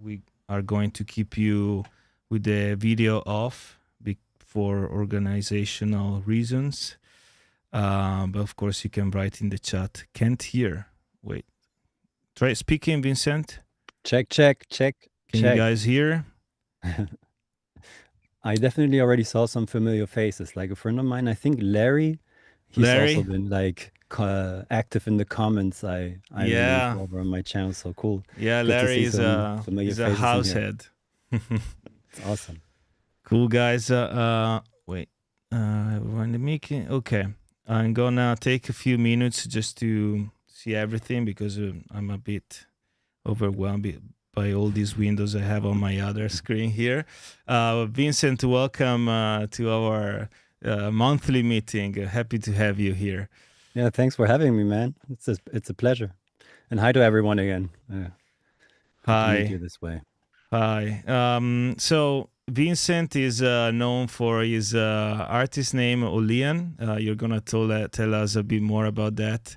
we are going to keep you with the video off for organizational reasons. But of course, you can write in the chat. Can't hear. Wait. Try speaking, Vincent. Check. Can you guys hear? I definitely already saw some familiar faces. Like a friend of mine, I think Larry. He's also been like active in the comments. I really over on my channel. So cool. Yeah, Good Larry is a house head. It's awesome. Cool, guys. Wait. Everyone the meeting. Okay. I'm gonna take a few minutes just to see everything because I'm a bit overwhelmed by all these windows I have on my other screen here. Vincent, welcome to our monthly meeting. Happy to have you here. Yeah, thanks for having me, man. It's a pleasure. And hi to everyone again. Hi. To meet you this way. Hi. So Vincent is known for his artist name Olean. You're gonna tell us a bit more about that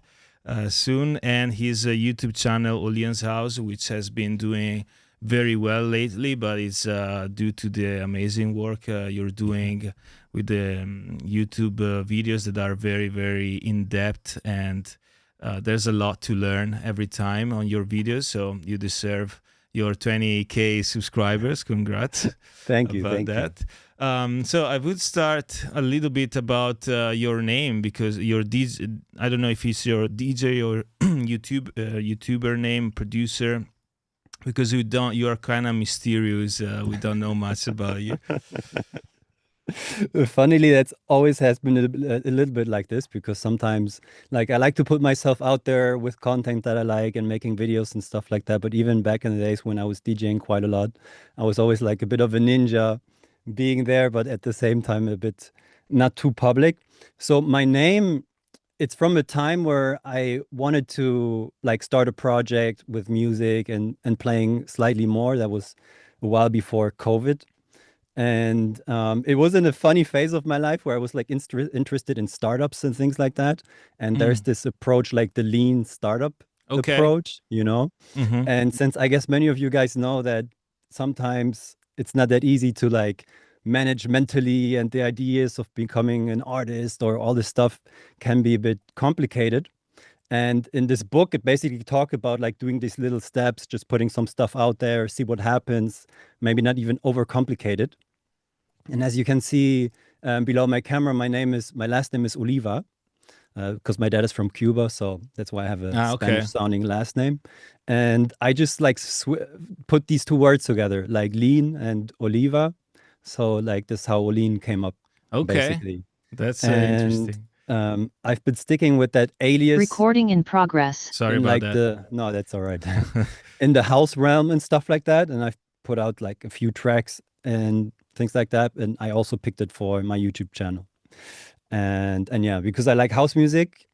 soon, and his YouTube channel Olean's House, which has been doing very well lately, but it's due to the amazing work you're doing with the YouTube videos that are very, very in depth, and there's a lot to learn every time on your videos. So you deserve your 20K subscribers. Congrats. Thank you. Thank that. So I would start a little bit about your name, because your DJ, I don't know if it's your DJ or YouTuber name, producer, because you are kind of mysterious. We don't know much about you. Funnily, that's always has been a little bit like this, because sometimes like I like to put myself out there with content that I like and making videos and stuff like that. But even back in the days when I was DJing quite a lot, I was always like a bit of a ninja, being there, but at the same time a bit not too public. So my name, it's from a time where I wanted to like start a project with music and playing slightly more. That was a while before COVID. And it was in a funny phase of my life where I was like interested in startups and things like that. And there's this approach, like the lean startup approach, you know? And since I guess many of you guys know that sometimes it's not that easy to like manage mentally, and the ideas of becoming an artist or all this stuff can be a bit complicated. And in this book, it basically talked about like doing these little steps, just putting some stuff out there, see what happens, maybe not even overcomplicate it. And as you can see below my camera, my last name is Oliva, because my dad is from Cuba, so that's why I have a Spanish-sounding last name. And I just like put these two words together, like lean and Oliva. So like this is how Olean came up, basically. That's interesting. I've been sticking with that alias. Recording in progress. Sorry about that. No, that's all right. In the house realm and stuff like that. And I've put out like a few tracks and things like that. And I also picked it for my YouTube channel. And yeah, because I like house music.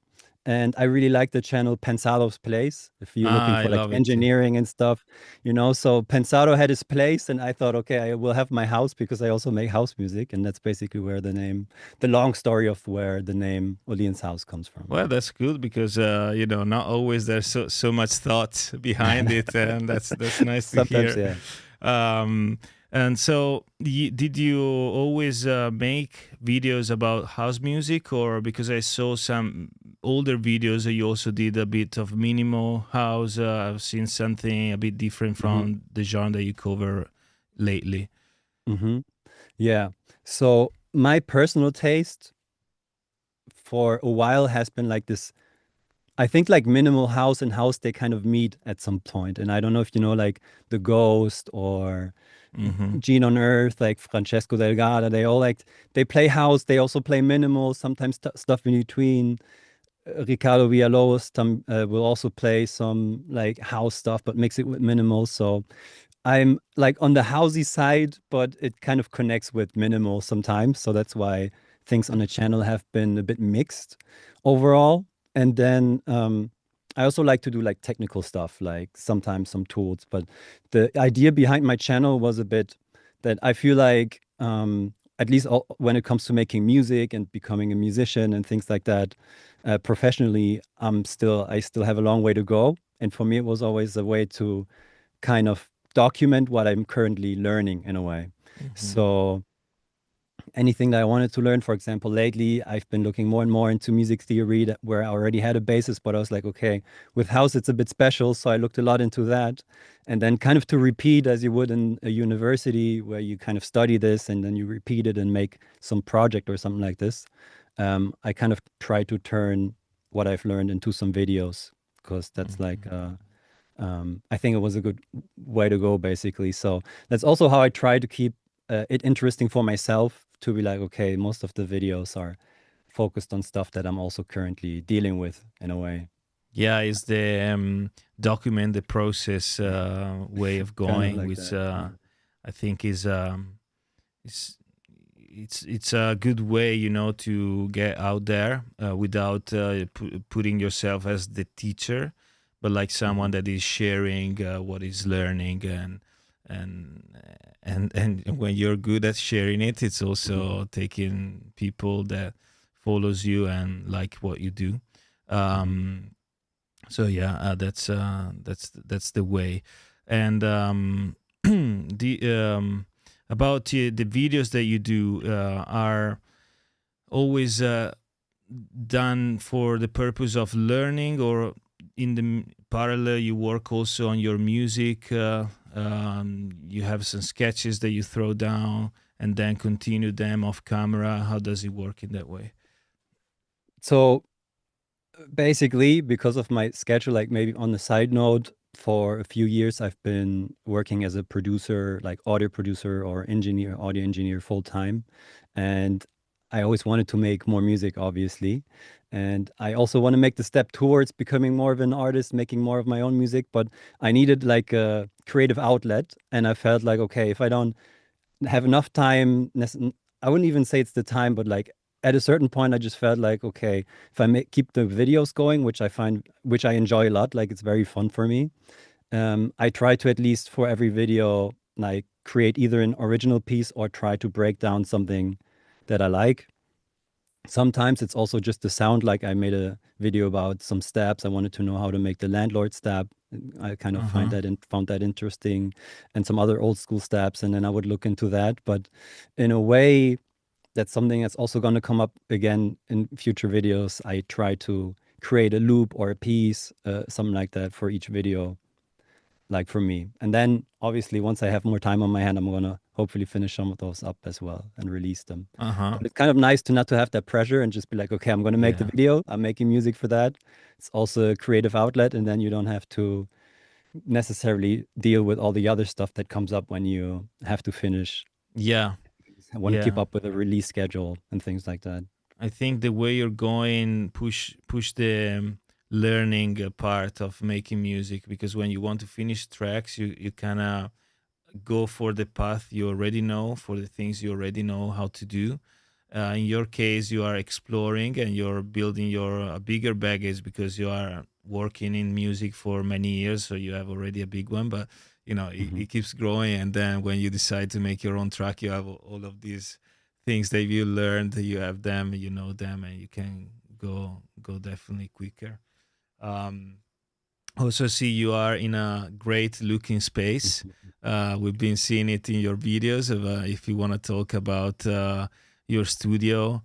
And I really like the channel Pensado's Place. If you're looking for like engineering and stuff, you know, so Pensado had his place, and I thought, okay, I will have my house because I also make house music. And that's basically where the long story of where the name Olean's House comes from. Well, that's good because, you know, not always there's so much thought behind it. And that's nice to hear. Yeah. And so did you always make videos about house music, or because I saw some older videos you also did a bit of minimal house? I've seen something a bit different from the genre that you cover lately. Yeah. So my personal taste for a while has been like this. I think like minimal house and house, they kind of meet at some point. And I don't know if you know like The Ghost or Gene on Earth, like Francesco Delgado. They play house, they also play minimal, sometimes stuff in between. Ricardo Villalobos will also play some like house stuff, but mix it with minimal. So I'm like on the housey side, but it kind of connects with minimal sometimes. So that's why things on the channel have been a bit mixed overall. And then I also like to do like technical stuff, like sometimes some tools. But the idea behind my channel was a bit that I feel like, at least when it comes to making music and becoming a musician and things like that, professionally, I still have a long way to go. And for me, it was always a way to kind of document what I'm currently learning in a way. Hmm. So anything that I wanted to learn. For example, lately I've been looking more and more into music theory that where I already had a basis, but I was like, okay, with house it's a bit special, so I looked a lot into that. And then kind of to repeat as you would in a university where you kind of study this and then you repeat it and make some project or something like this. I kind of try to turn what I've learned into some videos because that's like Hmm. I think it was a good way to go, basically. So that's also how I try to keep it interesting for myself to be like, okay, most of the videos are focused on stuff that I'm also currently dealing with in a way, Yeah, is the document the process way of kind of going, like which that. I think is it's a good way, to get out there without putting yourself as the teacher, but like someone Mhm. that is sharing what is learning, and and when you're good at sharing it, it's Mhm. also taking people that follows you and like what you do. Mhm. um so yeah, that's the way. And the about the videos that you do are always done for the purpose of learning, or in the parallel you work also on your music. You have some sketches that you throw down and then continue them off camera. How does it work in that way? So basically, because of my schedule, like maybe on the side note, for a few years, I've been working as a producer, like audio producer or engineer, audio engineer full time. And I always wanted to make more music, obviously. And I also want to make the step towards becoming more of an artist, making more of my own music. But I needed like a creative outlet. And I felt like, okay, if I don't have enough time. I wouldn't even say it's the time, but like at a certain point, I just felt like, okay, if I keep the videos going, which I enjoy a lot, like it's very fun for me. I try to at least for every video, like create either an original piece or try to break down something that I like. Sometimes it's also just the sound. Like I made a video about some stabs. I wanted to know how to make the landlord stab. And I kind of Uh-huh. found that interesting, and some other old school stabs, and then I would look into that. But in a way, that's something that's also going to come up again in future videos. I try to create a loop or a piece, something like that for each video, like for me. And then obviously once I have more time on my hand, I'm gonna hopefully finish some of those up as well and release them. Uh-huh. But it's kind of nice to not to have that pressure and just be like, okay, I'm gonna make the Yeah. video. I'm making music for that. It's also a creative outlet, and then you don't have to necessarily deal with all the other stuff that comes up when you have to finish. Yeah. I want to keep Yeah. up with a release schedule and things like that. I think the way you're going push the learning part of making music, because when you want to finish tracks, you kind of go for the path you already know, for the things you already know how to do. In your case, you are exploring and you're building your bigger baggage because you are working in music for many years, so you have already a big one. But Hmm. it keeps growing, and then when you decide to make your own track, you have all of these things that you learned. You have them, you know them, and you can go definitely quicker. Um, Also, see you are in a great looking space. We've been seeing it in your videos. If you want to talk about your studio,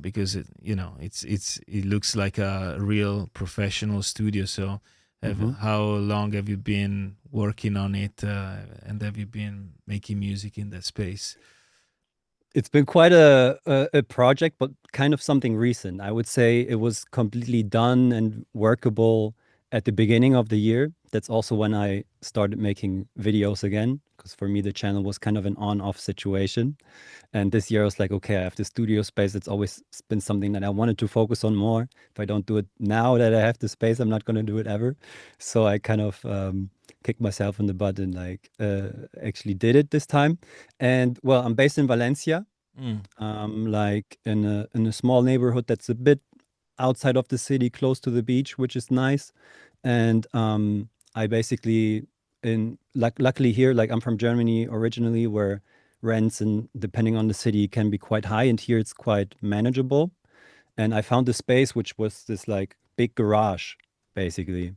because it looks like a real professional studio. So, Hmm. how long have you been working on it, and have you been making music in that space? It's been quite a project, but kind of something recent. I would say it was completely done and workable at the beginning of the year. That's also when I started making videos again, because for me, the channel was kind of an on-off situation. And this year I was like, okay, I have the studio space. It's always been something that I wanted to focus on more. If I don't do it now that I have the space, I'm not going to do it ever. So I kind of kicked myself in the butt and like actually did it this time. And well, I'm based in Valencia, Mm. like in a small neighborhood that's a bit outside of the city, close to the beach, which is nice. And I basically luckily here, like I'm from Germany originally, where rents and depending on the city can be quite high, and here it's quite manageable. And I found this space which was this like big garage, basically.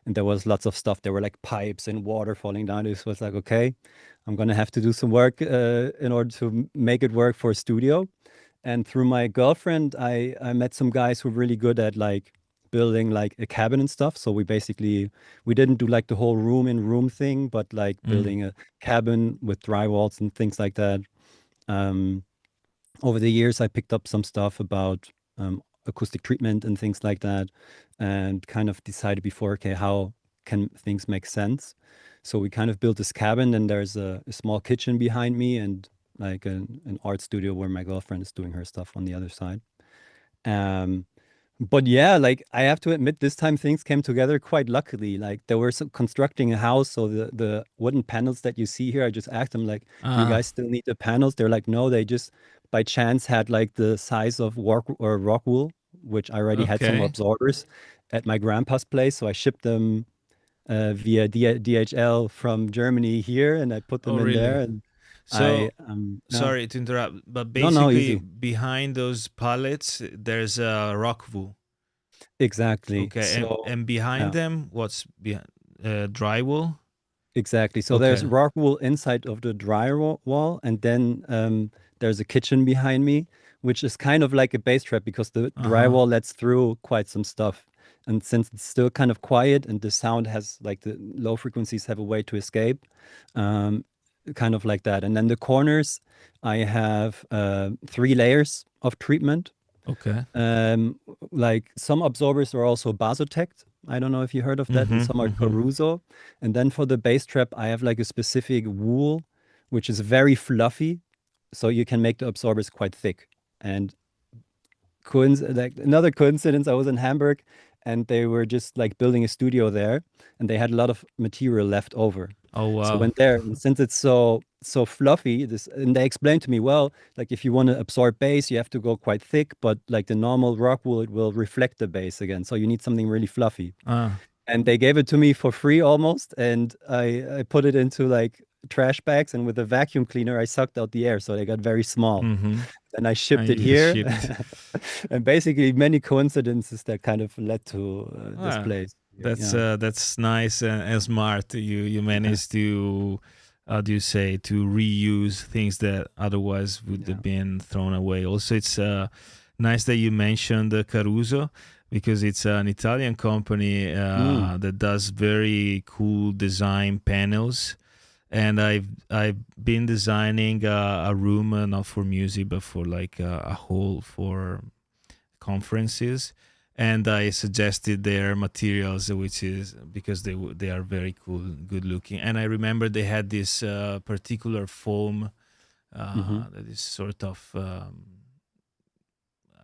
and there was lots of stuff. There were like pipes and water falling down. It was like, okay, I'm gonna have to do some work in order to make it work for a studio. And through my girlfriend, I met some guys who were really good at like building like a cabin and stuff. So we didn't do like the whole room in room thing, but like Mm. building a cabin with drywalls and things like that. Um, Over the years, I picked up some stuff about acoustic treatment and things like that, and kind of decided before, okay, how can things make sense? So we kind of built this cabin, and there's a small kitchen behind me, and like an art studio where my girlfriend is doing her stuff on the other side. Um, but yeah, like I have to admit, this time things came together quite luckily. Like they were constructing a house, so the wooden panels that you see here, I just asked them like, "Do you Ah, guys still need the panels?" They're like, "No." They just by chance had like the size of rock wool, which I already had some okay. absorbers at my grandpa's place, so I shipped them via DHL from Germany here, and I put Oh, them in there, really? and I So, yeah, sorry to interrupt, but no, no, basically easy. behind those pallets, there's a rock wool. Exactly. Okay, So. and behind Yeah. them, what's behind? Drywall. Exactly. So there's Okay. rock wool inside of the wall, and then there's a kitchen behind me, which is kind of like a bass trap because the Uh huh. drywall lets through quite some stuff. And since it's still kind of quiet and the sound has like the low frequencies have a way to escape, um, kind of like that. And then the corners, I have 3 layers of treatment. Okay. Um, like some absorbers are also Basotect. I don't know if you heard of that, and Mm-hmm. some are Mm-hmm. Caruso. And then for the bass trap, I have like a specific wool, which is very fluffy, so you can make the absorbers quite thick. And like another coincidence, I was in Hamburg, and they were just like building a studio there, and they had a lot of material left over. Oh So I wow. went there, and since it's so fluffy, this and they explained to me, well, like if you want to absorb bass, you have to go quite thick, but like the normal rock wool, it will reflect the bass again. So you need something really fluffy. Ah. And they gave it to me for free almost, and I put it into like trash bags, and with a vacuum cleaner, I sucked out the air, so they got very small. Mm-hmm. And I And shipped it you here, shipped. and basically many coincidences that kind of led to this Ah, place. Yeah. that's nice and smart. You managed to, how do you say, to reuse things that otherwise would Yeah. have been thrown away. Also, it's nice that you mentioned Caruso because it's an Italian company Mm. that does very cool design panels. And I've been designing a room not for music but for like a hall for conferences, and I suggested their materials, which is because they are very cool, good looking. And I remember they had this particular foam Hmm. that is sort of, I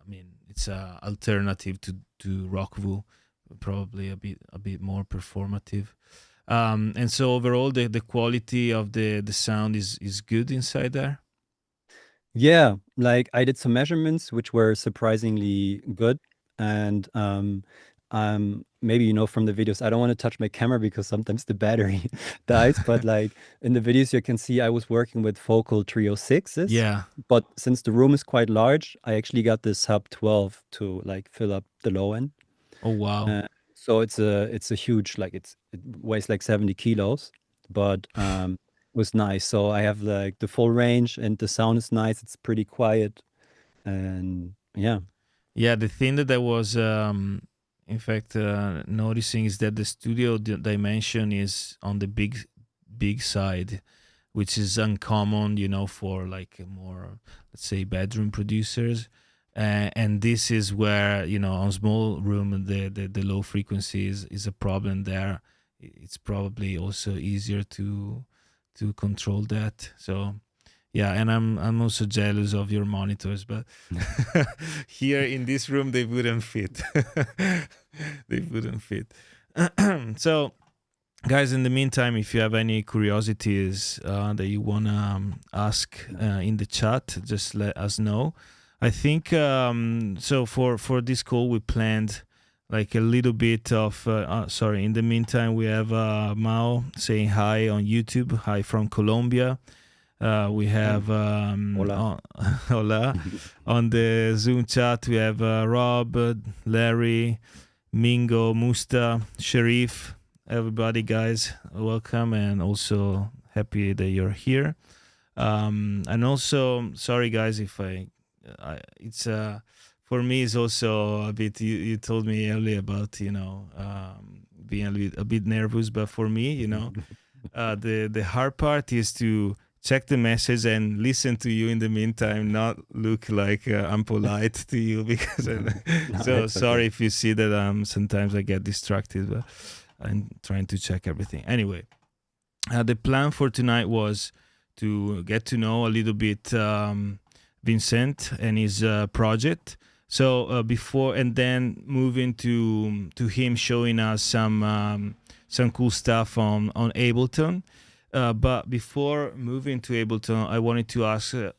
mean, it's a alternative to rock wool, probably a bit more performative. And so overall, the quality of the sound is good inside there. Yeah, like I did some measurements which were surprisingly good. And maybe you know from the videos, I don't want to touch my camera because sometimes the battery dies. But like in the videos, you can see I was working with Focal Trio 6s. Yeah. But since the room is quite large, I actually got this Sub 12 to like fill up the low end. Oh wow. Uh, so it's a huge like it weighs like 70 kilos, but it was nice. So I have like the full range and the sound is nice. It's pretty quiet and yeah. Yeah, the thing that I was, in fact, noticing is that the studio dimension is on the big side, which is uncommon, for like a more, let's say, bedroom producers. And this is where, on small room, the low frequency is a problem there. It's probably also easier to control that. So yeah, and I'm also jealous of your monitors, but here in this room they wouldn't fit. They wouldn't fit. So, guys, in the meantime, if you have any curiosities that you wanna ask in the chat, just let us know. I think so. For this call, we planned like a little bit of. Sorry. In the meantime, we have Mao saying hi on YouTube. Hi from Colombia. We Oh, have hola. hola on the Zoom chat. We have Rob, Larry, Mingo, Musta, Sharif, everybody, guys. Welcome, and also happy that you're here. And also, sorry, guys, if it's for me, it's also a bit. You told me earlier about being a bit nervous, but for me, the hard part is to check the message and listen to you in the meantime, not look like I'm polite to you because No, so it's okay. sorry if you see that sometimes I get distracted, but I'm trying to check everything anyway. The plan for tonight was to get to know a little bit Vincent and his project. So before and then moving to him showing us some cool stuff on Ableton. But before moving to Ableton, I wanted to ask a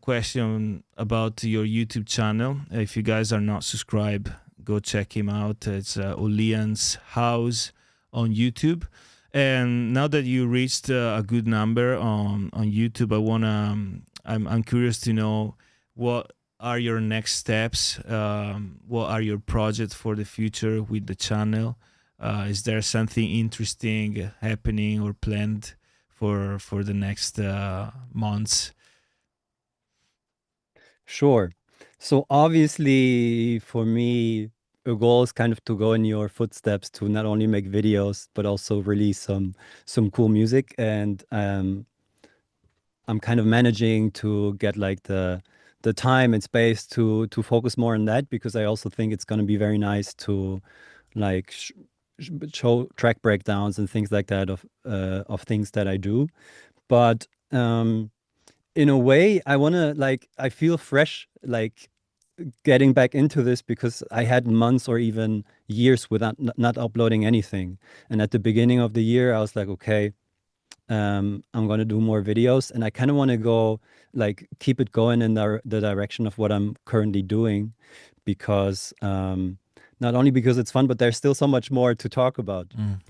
question about your YouTube channel. If you guys are not subscribed, go check him out. It's Olean's House on YouTube. And now that you reached a good number on YouTube, I'm curious to know what are your next steps. What are your projects for the future with the channel? Is there something interesting happening or planned for the next months? Sure. So obviously, for me, a goal is kind of to go in your footsteps to not only make videos but also release some cool music. And I'm kind of managing to get like the time and space to focus more on that because I also think it's going to be very nice to like show track breakdowns and things like that of things that I do. But in a way, I want to like I feel fresh like getting back into this because I had months or even years without not uploading anything. And at the beginning of the year, I was like, okay, I'm going to do more videos, and I kind of want to go like keep it going in the direction of what I'm currently doing because not only because it's fun, but there's still so much more to talk about. Mhm.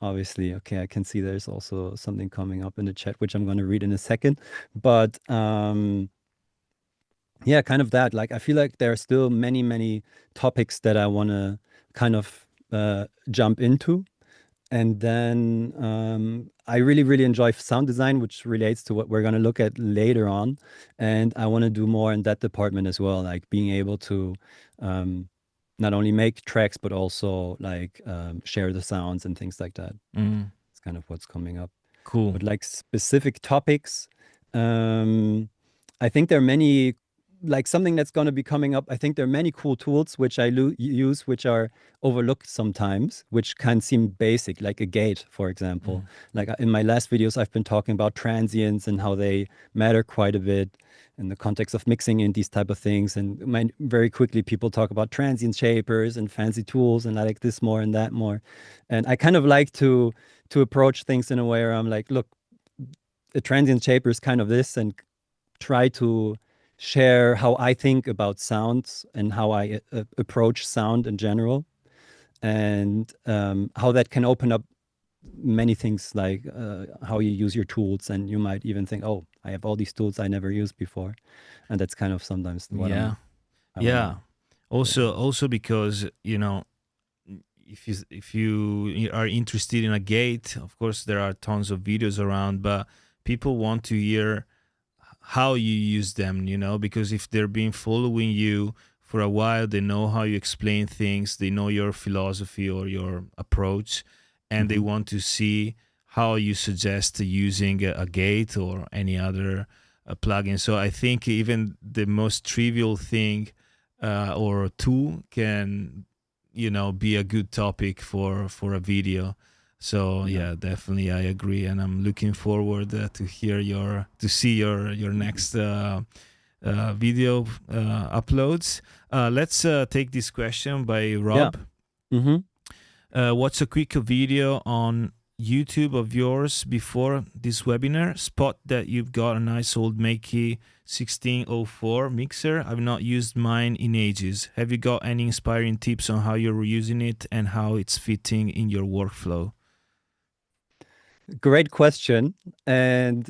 Obviously, okay, I can see there's also something coming up in the chat, which I'm going to read in a second. But yeah, kind of that. Like, I feel like there are still many, many topics that I want to kind of jump into. And then I really, really enjoy sound design, which relates to what we're going to look at later on. And I want to do more in that department as well, like being able to um, not only make tracks, but also like share the sounds and things like that. Mm, It's kind of what's coming up. cool. But like specific topics, um, I think there are many, like something that's going to be coming up. I think there are many cool tools which I use, which are overlooked sometimes, which can seem basic, like a gate, for example. Mm. Like in my last videos, I've been talking about transients and how they matter quite a bit in the context of mixing in these type of things. And very quickly, people talk about transient shapers and fancy tools, and I like this more and that more. And I kind of like to approach things in a way where I'm like, look, a transient shaper is kind of this, and try to share how I think about sounds and how I approach sound in general, and how that can open up many things like how you use your tools. And you might even think, oh, I have all these tools I never used before. And that's kind of sometimes what Yeah, I want to yeah. go Also, into. also because if you are interested in a gate, of course there are tons of videos around, but people want to hear how you use them, because if they've been following you for a while, they know how you explain things, they know your philosophy or your approach, and they Hmm. want to see how you suggest using a gate or any other plugin. So I think even the most trivial thing or tool can be a good topic for a video. So Yeah. yeah, definitely I agree, and I'm looking forward to see your next video uploads. Let's take this question by Yeah. Rob. Hmm. What's a quick video on YouTube of yours before this webinar? Spot that you've got a nice old Makey 1604 mixer. I've not used mine in ages. Have you got any inspiring tips on how you're using it and how it's fitting in your workflow? Great question. And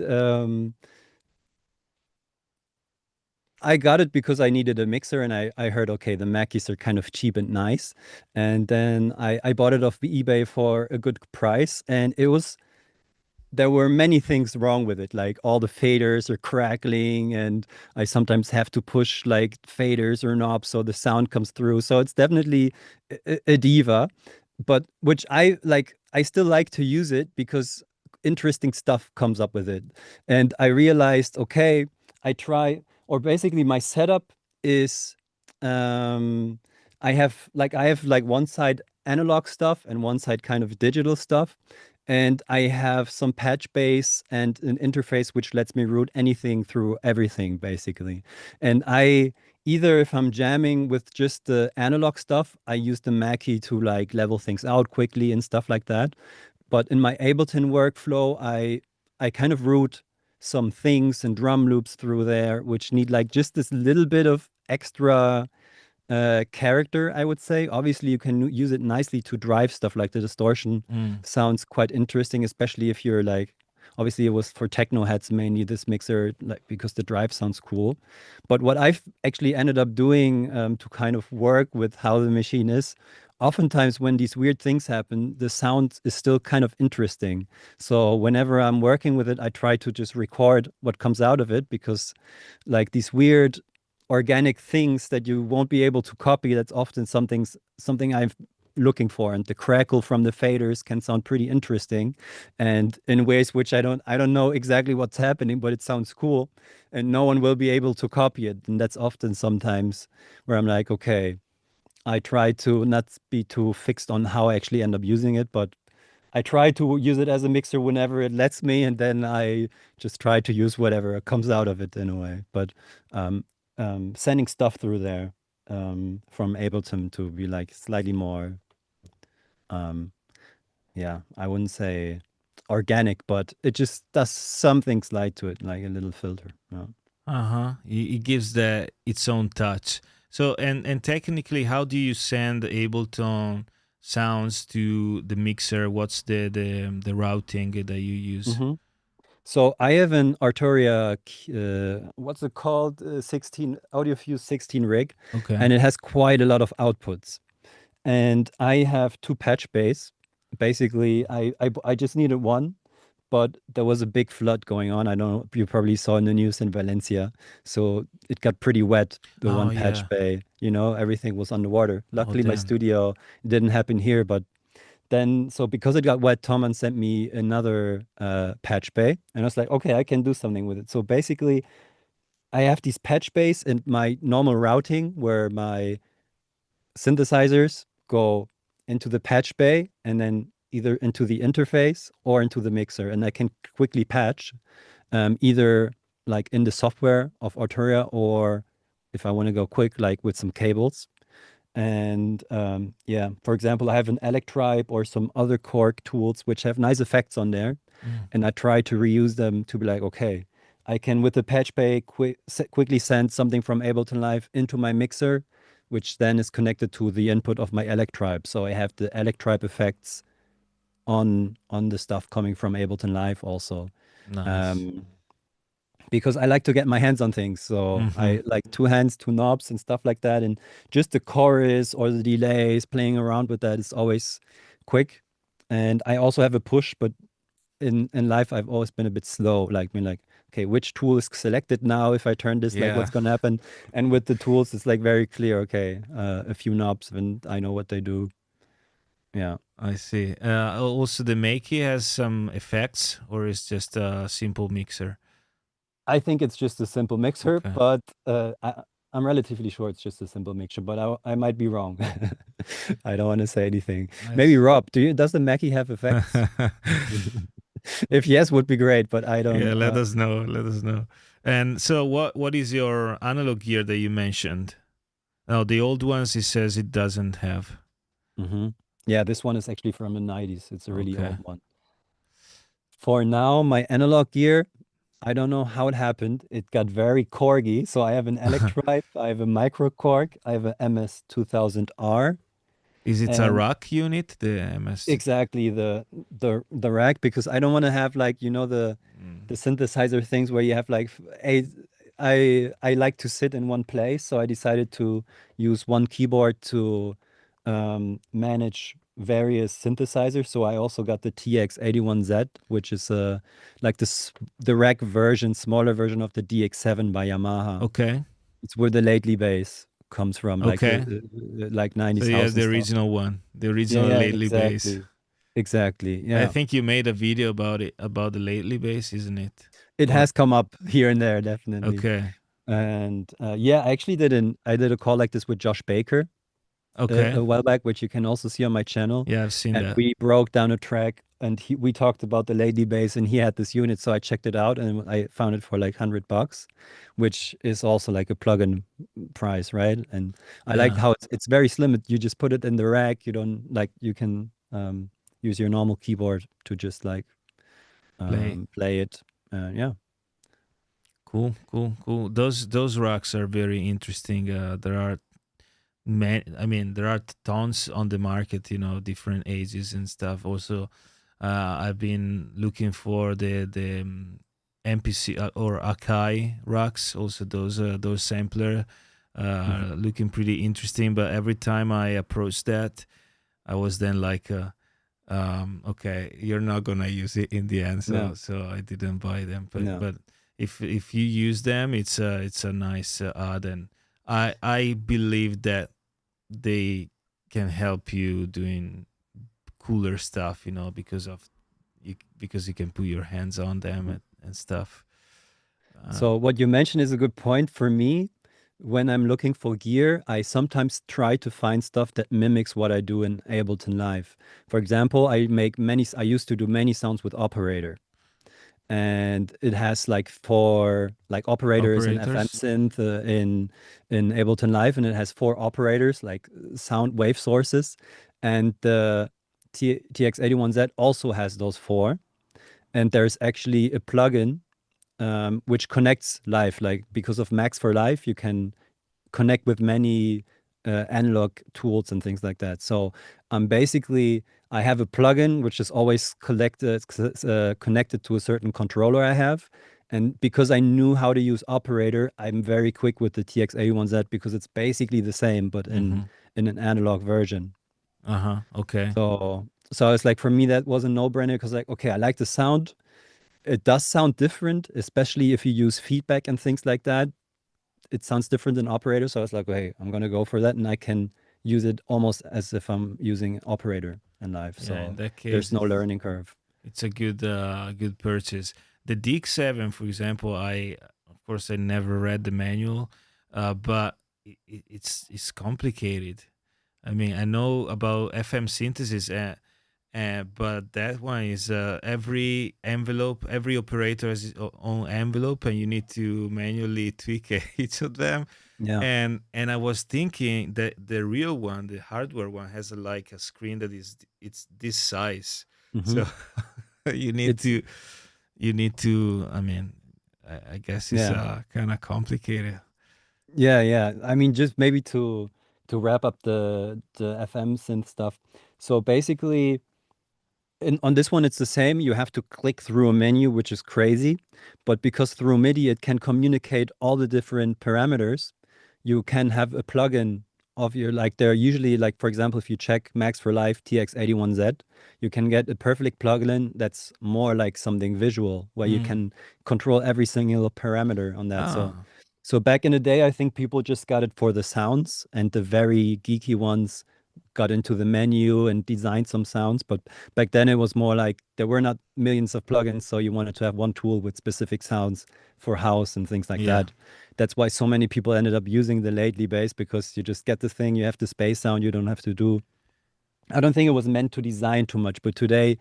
I got it because I needed a mixer and I heard, okay, the Mackeys are kind of cheap and nice. And then I bought it off eBay for a good price. And there were many things wrong with it. Like all the faders are crackling, and I sometimes have to push like faders or knobs so the sound comes through. So it's definitely a diva, but which I like. I still like to use it because interesting stuff comes up with it. And I realized, okay, I try, or basically my setup is, um, I have like one side analog stuff and one side kind of digital stuff. And I have some patch base and an interface which lets me route anything through everything, basically. And I either if I'm jamming with just the analog stuff, I use the Mackie to like level things out quickly and stuff like that. But in my Ableton workflow, I kind of route some things and drum loops through there, which need like just this little bit of extra character, I would say. Obviously, you can use it nicely to drive stuff like the distortion. Mm. Sounds quite interesting, especially if you're like, obviously it was for techno heads mainly this mixer, like because the drive sounds cool. But what I've actually ended up doing to kind of work with how the machine is, oftentimes when these weird things happen, the sound is still kind of interesting. So whenever I'm working with it, I try to just record what comes out of it because like these weird organic things that you won't be able to copy. That's often something I'm looking for. And the crackle from the faders can sound pretty interesting, and in ways which I don't know exactly what's happening, but it sounds cool, and no one will be able to copy it. And that's often sometimes where I'm like, okay, I try to not be too fixed on how I actually end up using it, but I try to use it as a mixer whenever it lets me, and then I just try to use whatever comes out of it in a way. But um, sending stuff through there from Ableton to be like slightly more, um, yeah, I wouldn't say organic, but it just does something slight to it, like a little filter. Yeah. Uh-huh. It gives the its own touch. So and technically, how do you send Ableton sounds to the mixer? What's the routing that you use? hmm So I have an Arturia, what's it called? 16 AudioFuse 16 rig, Okay. and it has quite a lot of outputs. And I have two patch bays. Basically, I just needed one, but there was a big flood going on. I don't know, you probably saw in the news in Valencia. So it got pretty wet, the Oh one patch yeah. bay, everything was underwater. Oh Luckily, my damn. studio it didn't happen here, but then, so because it got wet, Toman sent me another patch bay, and I was like, okay, I can do something with it. So basically, I have these patch bays and my normal routing where my synthesizers go into the patch bay and then either into the interface or into the mixer. And I can quickly patch either like in the software of Arturia or if I want to go quick, like with some cables. And yeah, for example, I have an Electribe or some other Korg tools which have nice effects on there. Mm. And I try to reuse them to be like, okay, I can with the patch bay quickly send something from Ableton Live into my mixer, which then is connected to the input of my Electribe. So I have the Electribe effects on the stuff coming from Ableton Live also. Nice. Um, because I like to get my hands on things. So Mm-hmm. I like two hands, two knobs, and stuff like that. And just the chorus or the delays, playing around with that is always quick. And I also have a push, but in life I've always been a bit slow. Like being like, okay, which tool is selected now? If I turn this, like Yeah, what's gonna happen? And with the tools, it's like very clear. Okay, a few knobs, and I know what they do. Yeah. I see. Also, the Makey has some effects, or is just a simple mixer. I think it's just a simple mixer, Okay. but I'm relatively sure it's just a simple mixer, but I might be wrong. I don't want to say anything. Maybe Nice. Rob, does the Mackie have effects? If yes, would be great, but I Yeah, don't. let us know. Let us know. And so, what is your analog gear that you mentioned? Oh, the old ones. It says it doesn't have. Mhm. Yeah, this one is actually from the 90s. It's a really Okay. old one. For now, my analog gear, I don't know how it happened. It got very corgi. So I have an Electribe, I have a Micro Korg, I have a MS-2000R, Is it a and rock unit? The MS. exactly the rack because I don't want to have like the Mm. synthesizer things where you have like eight. I like to sit in one place, so I decided to use one keyboard to manage various synthesizers. So I also got the TX81Z, which is like the rack version, smaller version of the DX7 by Yamaha. Okay. It's where the lately bass comes from, like Okay. like So 90s you house have and the stuff. original one, the Yeah, original yeah, lately bass. exactly. Exactly. I Yeah. think you made a video about it, about the lately bass, isn't it? It Or has come up here and there, definitely. okay. And yeah, I did a call like this with Josh Baker Okay. a while back, which you can also see on my channel. Yeah, I've seen And that. we broke down a track and we talked about the Lady Bass and he had this unit. So I checked it out and I found it for like $100, which is also like a plug-in price, right? And I liked Yeah. how it's very slim. You just put it in the rack. You don't like you can use your normal keyboard to just like Play. play it. Yeah. Cool, cool, cool. Those rocks are very interesting. There are I mean, there are tons on the market, different ages and stuff. Also, I've been looking for the MPC or Akai rocks. Also, those sampler Mhm. looking pretty interesting. But every time I approach that, I was then like, okay, you're not gonna use it in the end, so No, I didn't buy them. But no. if you use them, it's a nice add, and I believe that they can help you doing cooler stuff, because you can put your hands on them Mhm. and stuff. So what you mentioned is a good point for me. When I'm looking for gear, I sometimes try to find stuff that mimics what I do in Ableton Live. For example, I used to do many sounds with Operator, and it has like four like operators in FM Operators. synth in Ableton Live, and it has four operators like sound wave sources, and the TX81Z also has those four. And there's actually a plugin which connects live. Like because of Max for Live, you can connect with many analog tools and things like that. So basically, I have a plugin which is always connected to a certain controller I have. And because I knew how to use Operator, I'm very quick with the TX81Z because it's basically the same, but Mm-hmm. in an analog version. Uh-huh. Okay. So it's like for me that was a no-brainer because like okay, I like the sound. It does sound different, especially if you use feedback and things like that. It sounds different than Operator. So I was like, hey, I'm gonna go for that, and I can use it almost as if I'm using Operator in live. Yeah, in So that there's case, no learning curve. it's a good purchase. The DX7, for example, I of course I never read the manual, but it's complicated. I mean, I know about FM synthesis, but that one is every envelope, every operator has its own envelope, and you need to manually tweak each of them. Yeah. And I was thinking that the real one, the hardware one, has like a screen that it's this size. Hmm. So you need It's to I mean, I guess it's yeah, kind of complicated. yeah. I mean, just maybe to wrap up the FM synth stuff. So basically, on this one, it's the same. You have to click through a menu, which is crazy. But because through MIDI, it can communicate all the different parameters, you can have a plugin of your, like, they're usually, like, for example, if you check Max for Live TX81Z, you can get a perfect plugin that's more like something visual, where you Mm. can control every single parameter on that. Ah, So back in the day, I think people just got it for the sounds, and the very geeky ones got into the menu and designed some sounds. But back then it was more like there were not millions of plugins, so you wanted to have one tool with specific sounds for house and things like yeah, that. That's why so many people ended up using the lately bass because you just get the thing, you have the space sound, you don't have to do. I don't think it was meant to design too much, but today,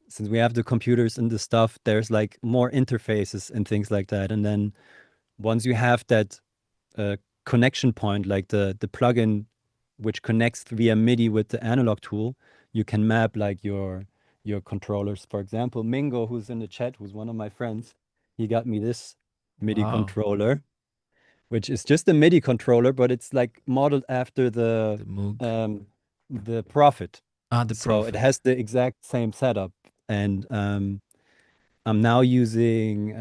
since we have the computers and the stuff, there's like more interfaces and things like that. And then once you have that connection point, like the plugin which connects via MIDI with the analog tool, you can map like your controllers. For example, Mingo, who's in the chat, who's one of my friends, he got me this MIDI wow, controller, which is just a MIDI controller, but it's like modeled after the Moog. um, the Prophet. Ah, the So it Prophet. has the exact same setup. And I'm now using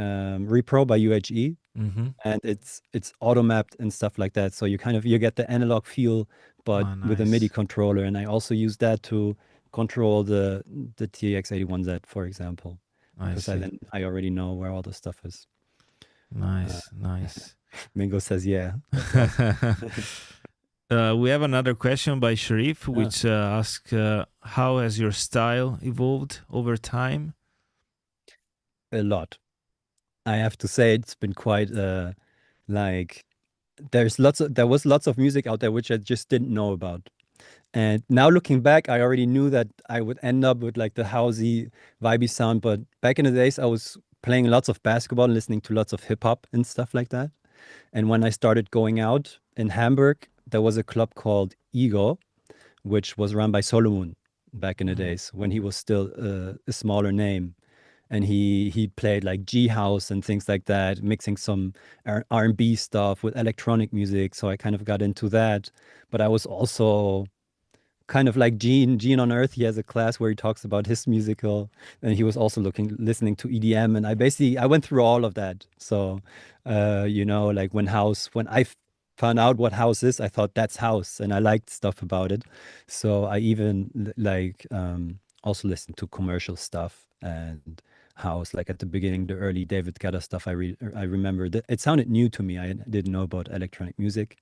Repro by UHE. Mm-hmm. and it's auto mapped and stuff like that. So you get the analog feel, but Oh, with a MIDI nice. controller. And I also use that to control the TX81Z, for example, I because see. I already know where all the stuff is. Uh, Nice, nice. Mingo says, "Yeah, that's awesome." We have another question by Sharif, Yeah, which asks, how has your style evolved over time? a lot. I have to say it's been quite like there was lots of music out there which I just didn't know about. And now looking back, I already knew that I would end up with like the housey, vibey sound. But back in the days, I was playing lots of basketball and listening to lots of hip hop and stuff like that. And when I started going out in Hamburg, there was a club called Ego, which was run by Solomon back in the Mm, days when he was still a smaller name. And he played like G house and things like that, mixing some R&B stuff with electronic music. So I kind of got into that. But I was also kind of like Gene on Earth. He has a class where he talks about his musical, and he was also listening to EDM. And I went through all of that. So, like when I found out what house is, I thought that's house, and I liked stuff about it. So I even also listened to commercial stuff and house. Like at the beginning, the early David Guetta stuff. I remember that it sounded new to me. I didn't know about electronic music.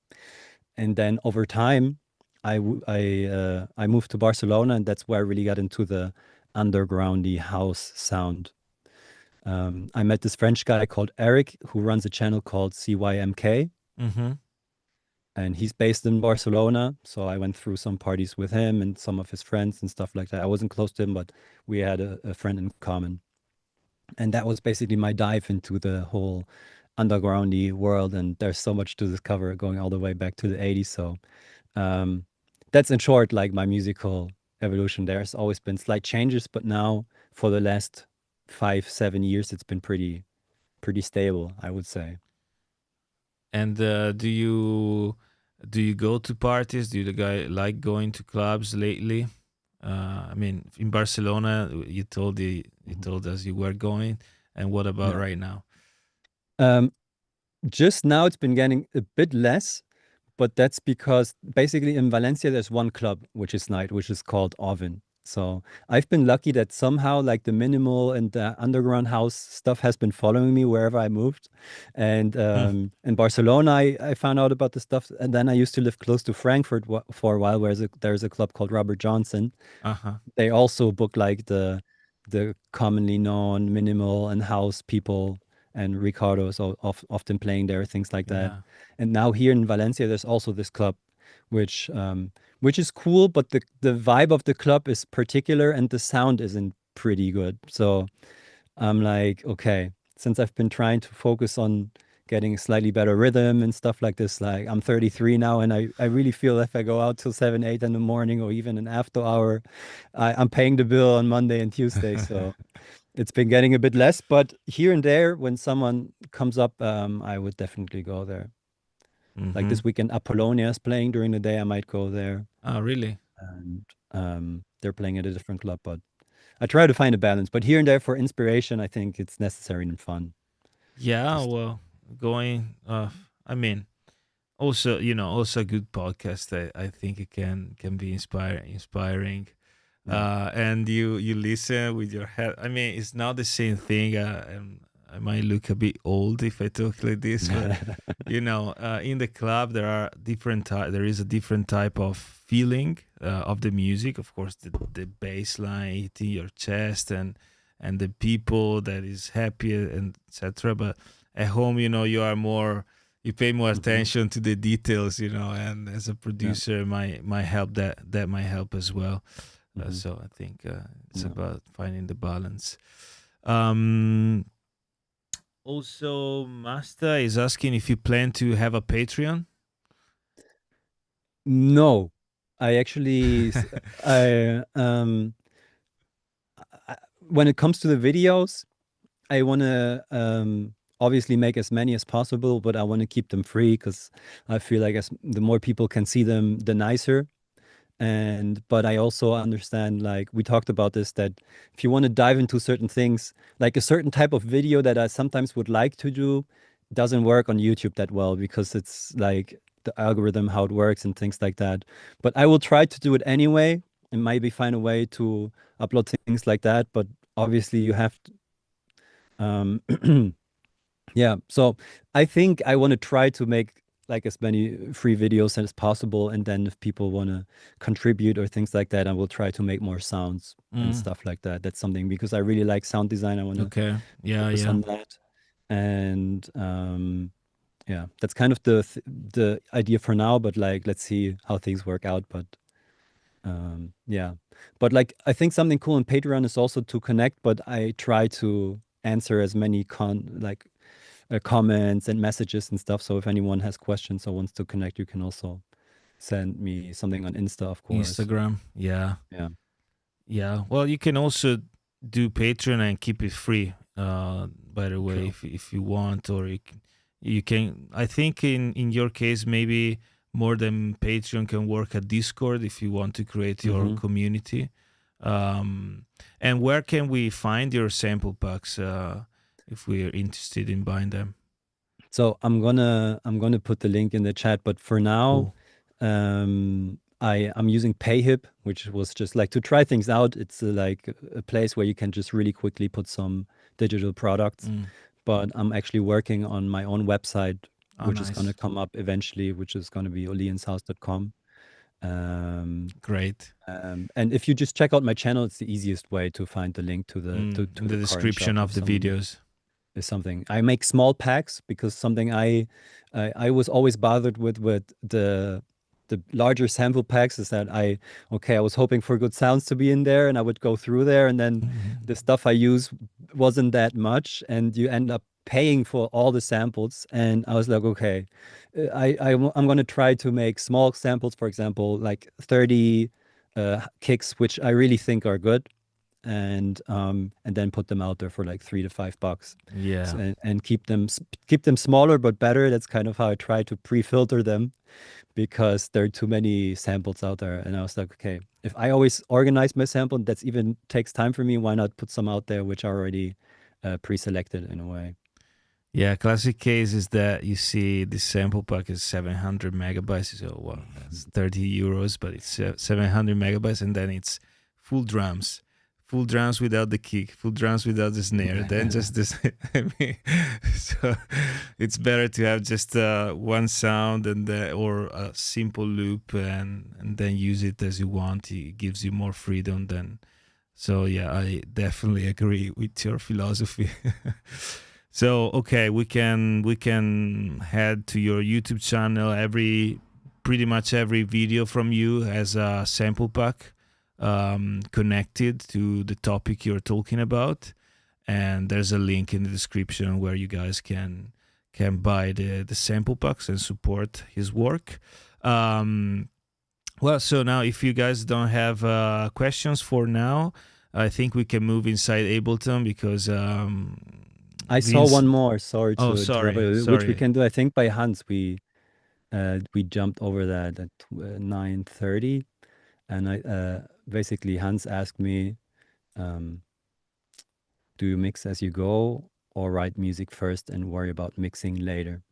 And then over time, I moved to Barcelona, and that's where I really got into the undergroundy house sound. I met this French guy called Eric who runs a channel called CYMK, mm-hmm. and he's based in Barcelona. So I went through some parties with him and some of his friends and stuff like that. I wasn't close to him, but we had a friend in common. And that was basically my dive into the whole undergroundy world. And there's so much to discover going all the way back to the 80s. So Um, that's in short like my musical evolution. There's always been slight changes, but now for the last 5, 7 years, it's been pretty stable, I would say. And do you go to parties? Do you guy like going to clubs lately? I mean, in Barcelona, you Mhm. told us you were going, and what about Yeah. right now? Um, just now it's been getting a bit less, but that's because basically in Valencia there's one club which is night, which is called Ovin. So I've been lucky that somehow like the minimal and the underground house stuff has been following me wherever I moved. And Hmm. in Barcelona, I found out about the stuff. And then I used to live close to Frankfurt for a while, where there's a club called Robert Johnson. Uh-huh. They also book like the commonly known minimal and house people, and Ricardo's often playing there, things like that. Yeah. And now here in Valencia, there's also this club, which which is cool, but the vibe of the club is particular, and the sound isn't pretty good. So I'm like, okay, since I've been trying to focus on getting a slightly better rhythm and stuff like this, like I'm 33 now, and I really feel if I go out till 7, 8 in the morning or even an after hour, I'm paying the bill on Monday and Tuesday. So it's been getting a bit less, but here and there, when someone comes up, I would definitely go there. Like Mm-hmm. this weekend, Apollonia is playing during the day. I might go there, Oh, really? and they're playing at a different club, but I try to find a balance, but here and there for inspiration, I think it's necessary and fun. Yeah, Just well, going I mean, also, also a good podcast. I think it can be inspiring. yeah. And you listen with your head. I mean, it's not the same thing. And I might look a bit old if I talk like this, but in the club there is a different type of feeling of the music. Of course, the bass line hitting your chest, and the people that is happy and etc. But at home, you pay more Hmm. attention to the details, and as a Yeah. producer, might help, that might help as well. Hmm. So I think it's Yeah. about finding the balance. Um, Also, Masta is asking if you plan to have a Patreon. No, I actually, I, when it comes to the videos, I want to obviously make as many as possible, but I want to keep them free because I feel like as the more people can see them, the nicer. And but I also understand, like we talked about this, that if you want to dive into certain things, like a certain type of video that I sometimes would like to do, doesn't work on YouTube that well because it's like the algorithm, how it works and things like that. But I will try to do it anyway and maybe find a way to upload things like that. But obviously you have to, yeah. So I think I want to try to make like as many free videos as possible. And then if people want to contribute or things like that, I will try to make more sounds and Mm, stuff like that. That's something because I really like sound design. I want to okay. Yeah, focus yeah. on that. And yeah, that's kind of the idea for now, but like let's see how things work out. But yeah. But like I think something cool in Patreon is also to connect, but I try to answer as many comments and messages and stuff. So if anyone has questions or wants to connect, you can also send me something on Insta, of course. Instagram. Yeah. Yeah, Yeah. Well, you can also do Patreon and keep it free. By the way, true. if you want, or you can. I think in your case, maybe more than Patreon can work at Discord if you want to create your Hmm. community. Um, and where can we find your sample packs if we're interested in buying them? So I'm gonna put the link in the chat, but for now, Cool. I'm using PayHip, which was just like to try things out. It's like a place where you can just really quickly put some digital products. Mm. But I'm actually working on my own website, Oh, which is gonna nice. come up eventually, which is gonna be oleanshouse.com. Um, Great. and if you just check out my channel, it's the easiest way to find the link to the In to the the current description shop if of the someone videos. is something. I make small packs because something I was always bothered with the larger sample packs is that I was hoping for good sounds to be in there and I would go through there and then Mhm. the stuff I use wasn't that much and you end up paying for all the samples and I was like okay I'm going to try to make small samples, for example like 30 kicks which I really think are good and then put them out there for like $3 to $5. Yeah. And keep them smaller but better. That's kind of how I try to pre-filter them because there are too many samples out there. And I was like, okay, if I always organize my sample, that's even takes time for me. Why not put some out there which are already pre-selected in a way? Yeah, classic case is that you see the sample pack is 700 megabytes. So, well, that's 30 euros, but it's 700 megabytes, and then it's full drums. Full drums without the kick, full drums without the snare, then just this. I mean, so it's better to have just one sound or a simple loop and then use it as you want. It gives you more freedom than. So yeah, I definitely agree with your philosophy. So okay, we can head to your YouTube channel. Pretty much every video from you has a sample pack connected to the topic you're talking about, and there's a link in the description where you guys can buy the sample packs and support his work. Um, well, so now if you guys don't have questions for now, I think we can move inside Ableton because I saw Vince. one more. Sorry Oh, to interrupt, sorry, which we sorry. can do. I think by Hans we jumped over that at 9:30, and I basically Hans asked me. Um, Do you mix as you go or write music first and worry about mixing later?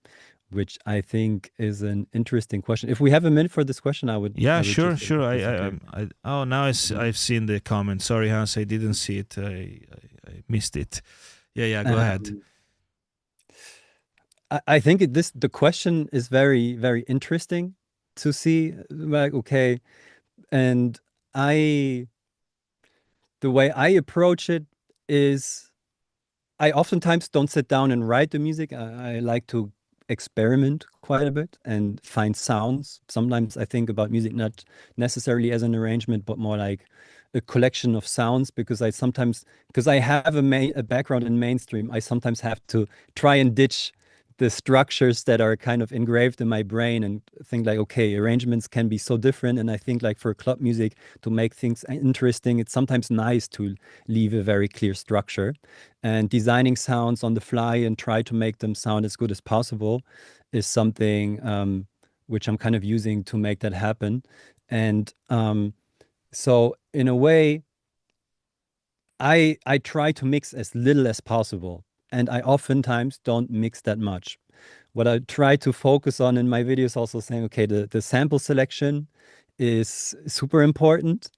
Which I think is an interesting question. If we have a minute for this question, Yeah, I would sure, just sure. if that's okay. Oh, now Mhm. I've seen the comment. Sorry, Hans, I didn't see it. I missed it. Yeah, yeah. Go ahead. Um, I think the question is very, very interesting to see. Like, okay, and I the way I approach it is I oftentimes don't sit down and write the music. I like to experiment quite a bit and find sounds. Sometimes I think about music not necessarily as an arrangement, but more like a collection of sounds because because I have a background in mainstream, I sometimes have to try and ditch the structures that are kind of engraved in my brain and think like, okay, arrangements can be so different. And I think like for club music to make things interesting, it's sometimes nice to leave a very clear structure and designing sounds on the fly and try to make them sound as good as possible is something which I'm kind of using to make that happen. And so in a way, I try to mix as little as possible, and I oftentimes don't mix that much. what I try to focus on in my videos, also saying, okay, the sample selection is super important.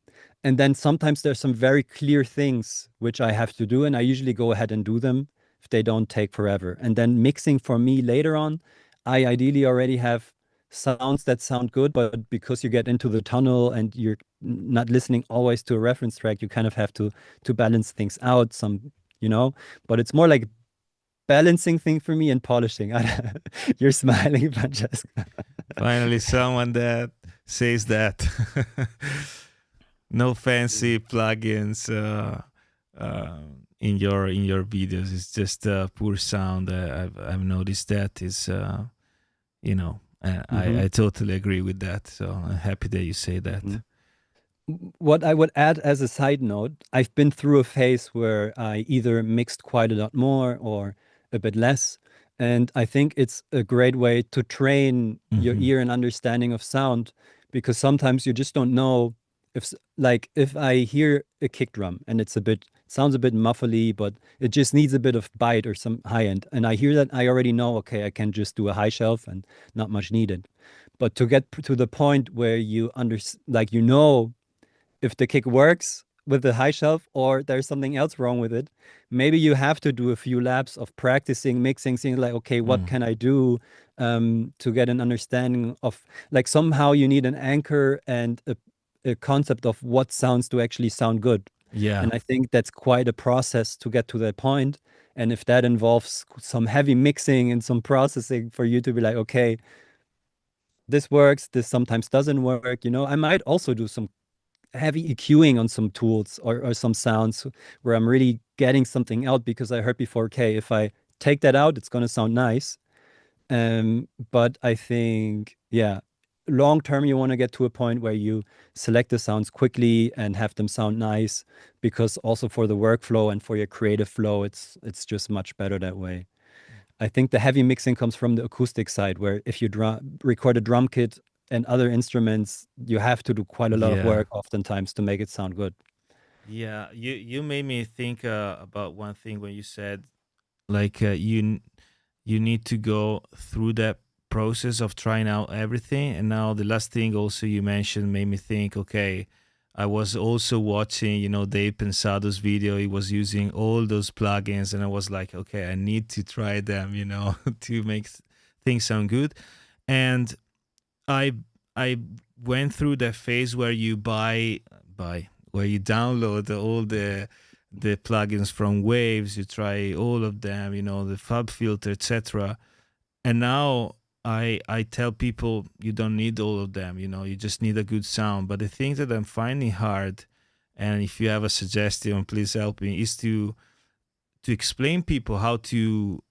And then sometimes there's some very clear things which I have to do, and I usually go ahead and do them if they don't take forever. And then mixing for me later on, I ideally already have sounds that sound good, but because you get into the tunnel and you're not listening always to a reference track, you kind of have to balance things out some, you know, but it's more like balancing thing for me and polishing. You're smiling, Francesca. Finally, someone that says that. No fancy plugins in your videos. It's just poor sound. I've noticed that is you know. Hmm. I totally agree with that. So I'm happy that you say that. What I would add as a side note, I've been through a phase where I either mixed quite a lot more or a bit less. And I think it's a great way to train your Hmm. ear and understanding of sound because sometimes you just don't know like, if I hear a kick drum and it's a bit, sounds a bit muffly, but it just needs a bit of bite or some high end. And I hear that, I already know, okay, I can just do a high shelf and not much needed. But to get to the point where you like, you know, if the kick works with the high shelf or there's something else wrong with it, maybe you have to do a few laps of practicing, mixing, seeing like, okay, what Mm. can I do to get an understanding of, like, somehow you need an anchor and a concept of what sounds to actually sound good. Yeah. And I think that's quite a process to get to that point. And if that involves some heavy mixing and some processing for you to be like, okay, this works, this sometimes doesn't work, you know, I might also do some heavy EQing on some tools or some sounds where I'm really getting something out because I heard before, okay, if I take that out, it's going to sound nice. But I think, yeah, long term, you want to get to a point where you select the sounds quickly and have them sound nice because also for the workflow and for your creative flow, it's just much better that way. I think the heavy mixing comes from the acoustic side, where if you record a drum kit and other instruments, you have to do quite a lot of Yeah. work oftentimes to make it sound good. Yeah. You made me think about one thing when you said like you need to go through that process of trying out everything. And now the last thing also you mentioned made me think, okay, I was also watching, Dave Pensado's video. He was using all those plugins, and I was like, okay, I need to try them, to make things sound good. And I I went through that phase where you buy where you download all the plugins from Waves. You try all of them, the Fab filter, etc. And now I tell people you don't need all of them. You just need a good sound. But the thing that I'm finding hard, and if you have a suggestion, please help me, is to explain people how to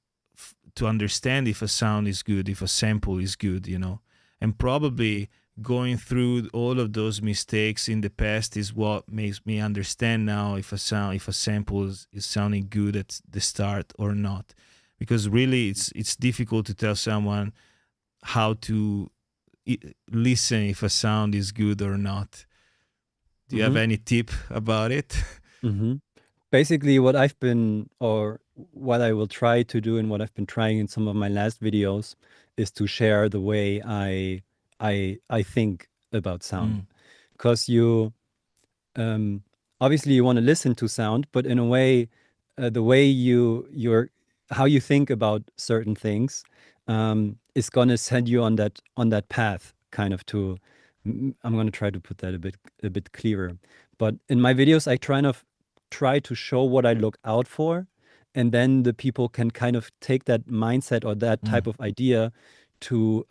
understand if a sound is good, if a sample is good, and probably going through all of those mistakes in the past is what makes me understand now if a sample is sounding good at the start or not, because really it's difficult to tell someone how to listen if a sound is good or not. Do you have Hmm. any tip about it? Hmm. Basically, what I've been, or what I will try to do, and what I've been trying in some of my last videos, is to share the way I think about sound, Mm, because um, obviously you want to listen to sound, but in a way, the way you're how you think about certain things is going to send you on that path, kind of to. I'm going to try to put that a bit clearer. But in my videos, I try to show what I look out for, and then the people can kind of take that mindset or that mm, type of idea to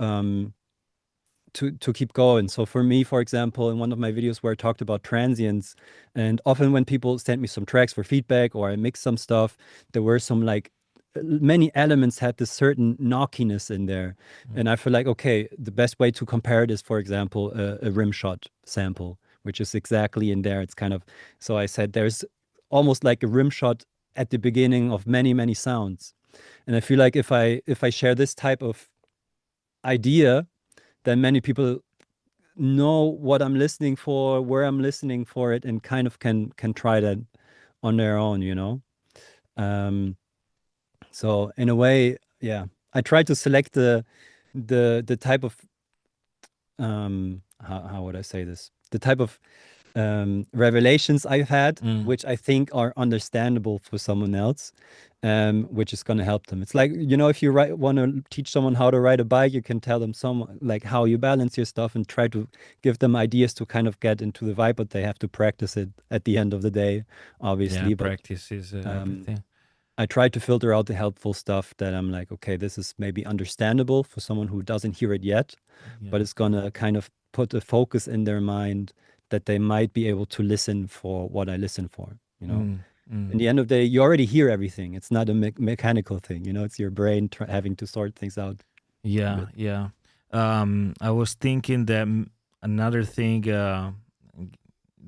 to keep going. So for me, for example, in one of my videos where I talked about transients, and often when people send me some tracks for feedback or I mix some stuff, there were some like many elements had this certain knockiness in there. mm, And I feel like, okay, the best way to compare it is, for example, a rim shot sample, which is exactly in there. It's kind of, so I said there's almost like a rim shot at the beginning of many, many sounds. And I feel like if I share this type of idea, then many people know what I'm listening for, where I'm listening for it, and kind of can try that on their own, you know. Um, so in a way, yeah, I try to select the type of how would I say this? The type of revelations I've had, Mm. which I think are understandable for someone else, which is going to help them. It's like, if you want to teach someone how to ride a bike, you can tell them some like how you balance your stuff and try to give them ideas to kind of get into the vibe, but they have to practice it at the end of the day, Yeah, obviously. But practice is um, everything. I try to filter out the helpful stuff that I'm like, okay, this is maybe understandable for someone who doesn't hear it yet, but Yeah. it's gonna kind of put a focus in their mind that they might be able to listen for what I listen for, you know? Mm. In Mm. the end of the day, you already hear everything. It's not a mechanical thing, it's your brain having to sort things out a Yeah, bit. yeah. I was thinking that another thing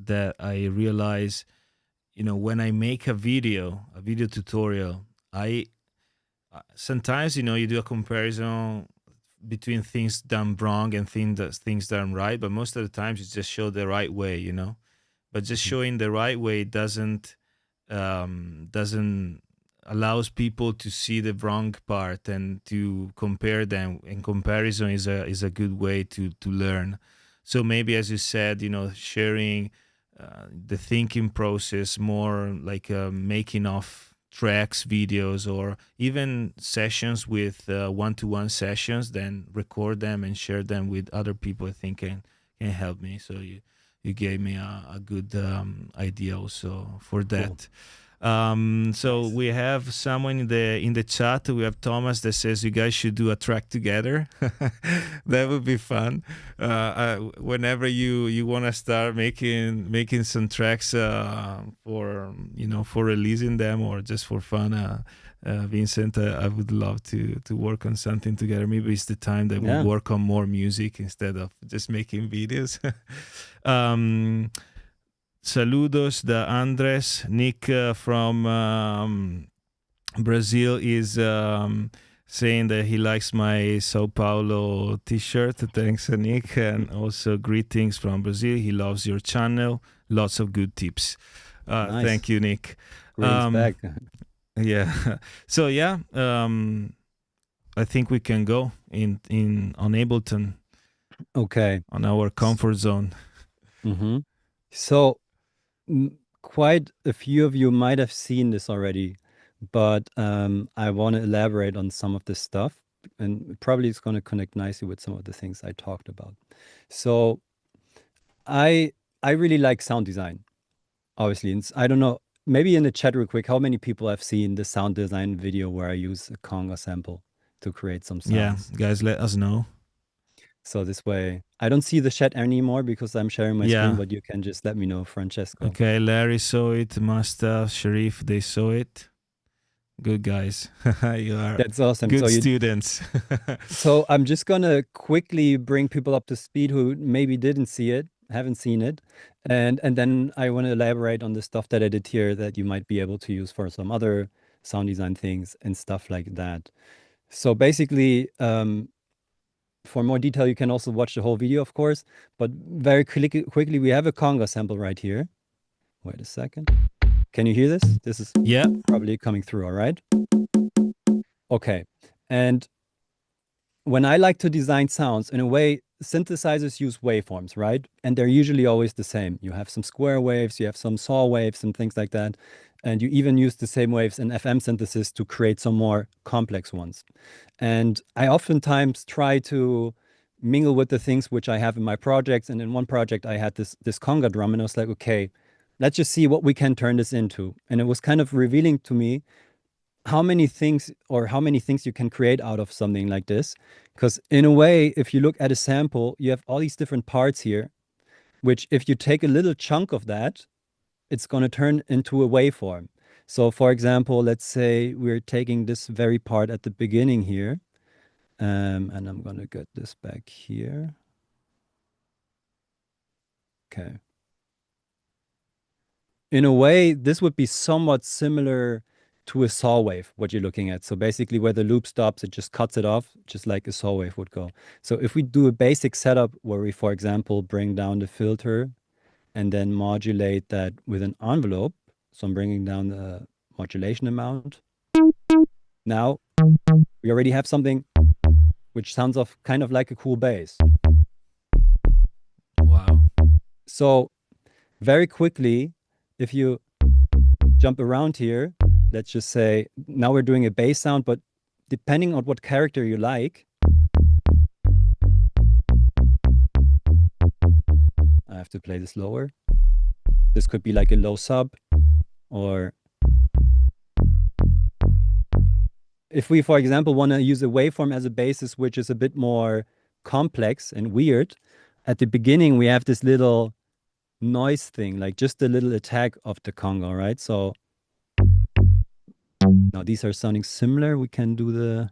that I realize, when I make a video tutorial, I sometimes, you do a comparison between things done wrong and things done right, but most of the times you just show the right way. But just Mhm. showing the right way doesn't allows people to see the wrong part and to compare them, and comparison is a good way to learn. So maybe, as you said, sharing the thinking process more, like making of tracks, videos, or even sessions with one-to-one sessions, then record them and share them with other people. I think can help me. So you gave me a good idea also for Cool. that. So Nice. we have someone in the chat. We have Thomas that says you guys should do a track together. That would be fun. Whenever you want to start making some tracks for releasing them or just for fun, Vincent, I would love to work on something together. Maybe it's the time that we Yeah, work on more music instead of just making videos. um, Saludos de Andres. Nick from Brazil is saying that he likes my Sao Paulo t-shirt. Thanks, Nick. And also greetings from Brazil. He loves your channel. Lots of good tips. nice. Thank you, Nick. Greetings Um, back. yeah. So yeah, I think we can go in on Ableton, Okay. on our comfort zone. Mm-hmm. So quite a few of you might have seen this already, but I want to elaborate on some of this stuff, and probably it's going to connect nicely with some of the things I talked about. So I I really like sound design, obviously. And I don't know, maybe in the chat real quick, how many people have seen the sound design video where I use a conga sample to create some Yeah, sounds? guys, let us know. So this way, I don't see the chat anymore because I'm sharing my screen, Yeah. but you can just let me know, Francesco. Okay, Larry saw it, Masta, Sharif, they saw it. Good guys. You are That's awesome. good students. So I'm just gonna quickly bring people up to speed who maybe didn't see it, haven't seen it, and then I want to elaborate on the stuff that I did here that you might be able to use for some other sound design things and stuff like that. So basically, for more detail, you can also watch the whole video, of course. But very quickly, we have a conga sample right here. Wait a second. Can you hear this? This is Yeah. probably coming through, all right? Okay. And when I like to design sounds, in a way, synthesizers use waveforms, right? And they're usually always the same. You have some square waves, you have some saw waves, and things like that. And you even use the same waves in FM synthesis to create some more complex ones. And I oftentimes try to mingle with the things which I have in my projects. And in one project, I had this conga drum, and I was like, okay, let's just see what we can turn this into. And it was kind of revealing to me how many things you can create out of something like this. Because in a way, if you look at a sample, you have all these different parts here, which if you take a little chunk of that, it's going to turn into a waveform. So for example, let's say we're taking this very part at the beginning here, and I'm going to get this back here. Okay. In a way, this would be somewhat similar to a saw wave, what you're looking at. So basically, where the loop stops, it just cuts it off, just like a saw wave would go. So if we do a basic setup where we, for example, bring down the filter and then modulate that with an envelope, so I'm bringing down the modulation amount. Now We already have something which sounds of kind of like a cool bass. Wow. So very quickly, if you jump around here, let's just say now we're doing a bass sound, but depending on what character you like, I have to play this lower. This could be like a low sub, or if we, for example, want to use a waveform as a basis, which is a bit more complex and weird, at the beginning we have this little noise thing, like just a little attack of the conga, right? So now these are sounding similar. We can do the,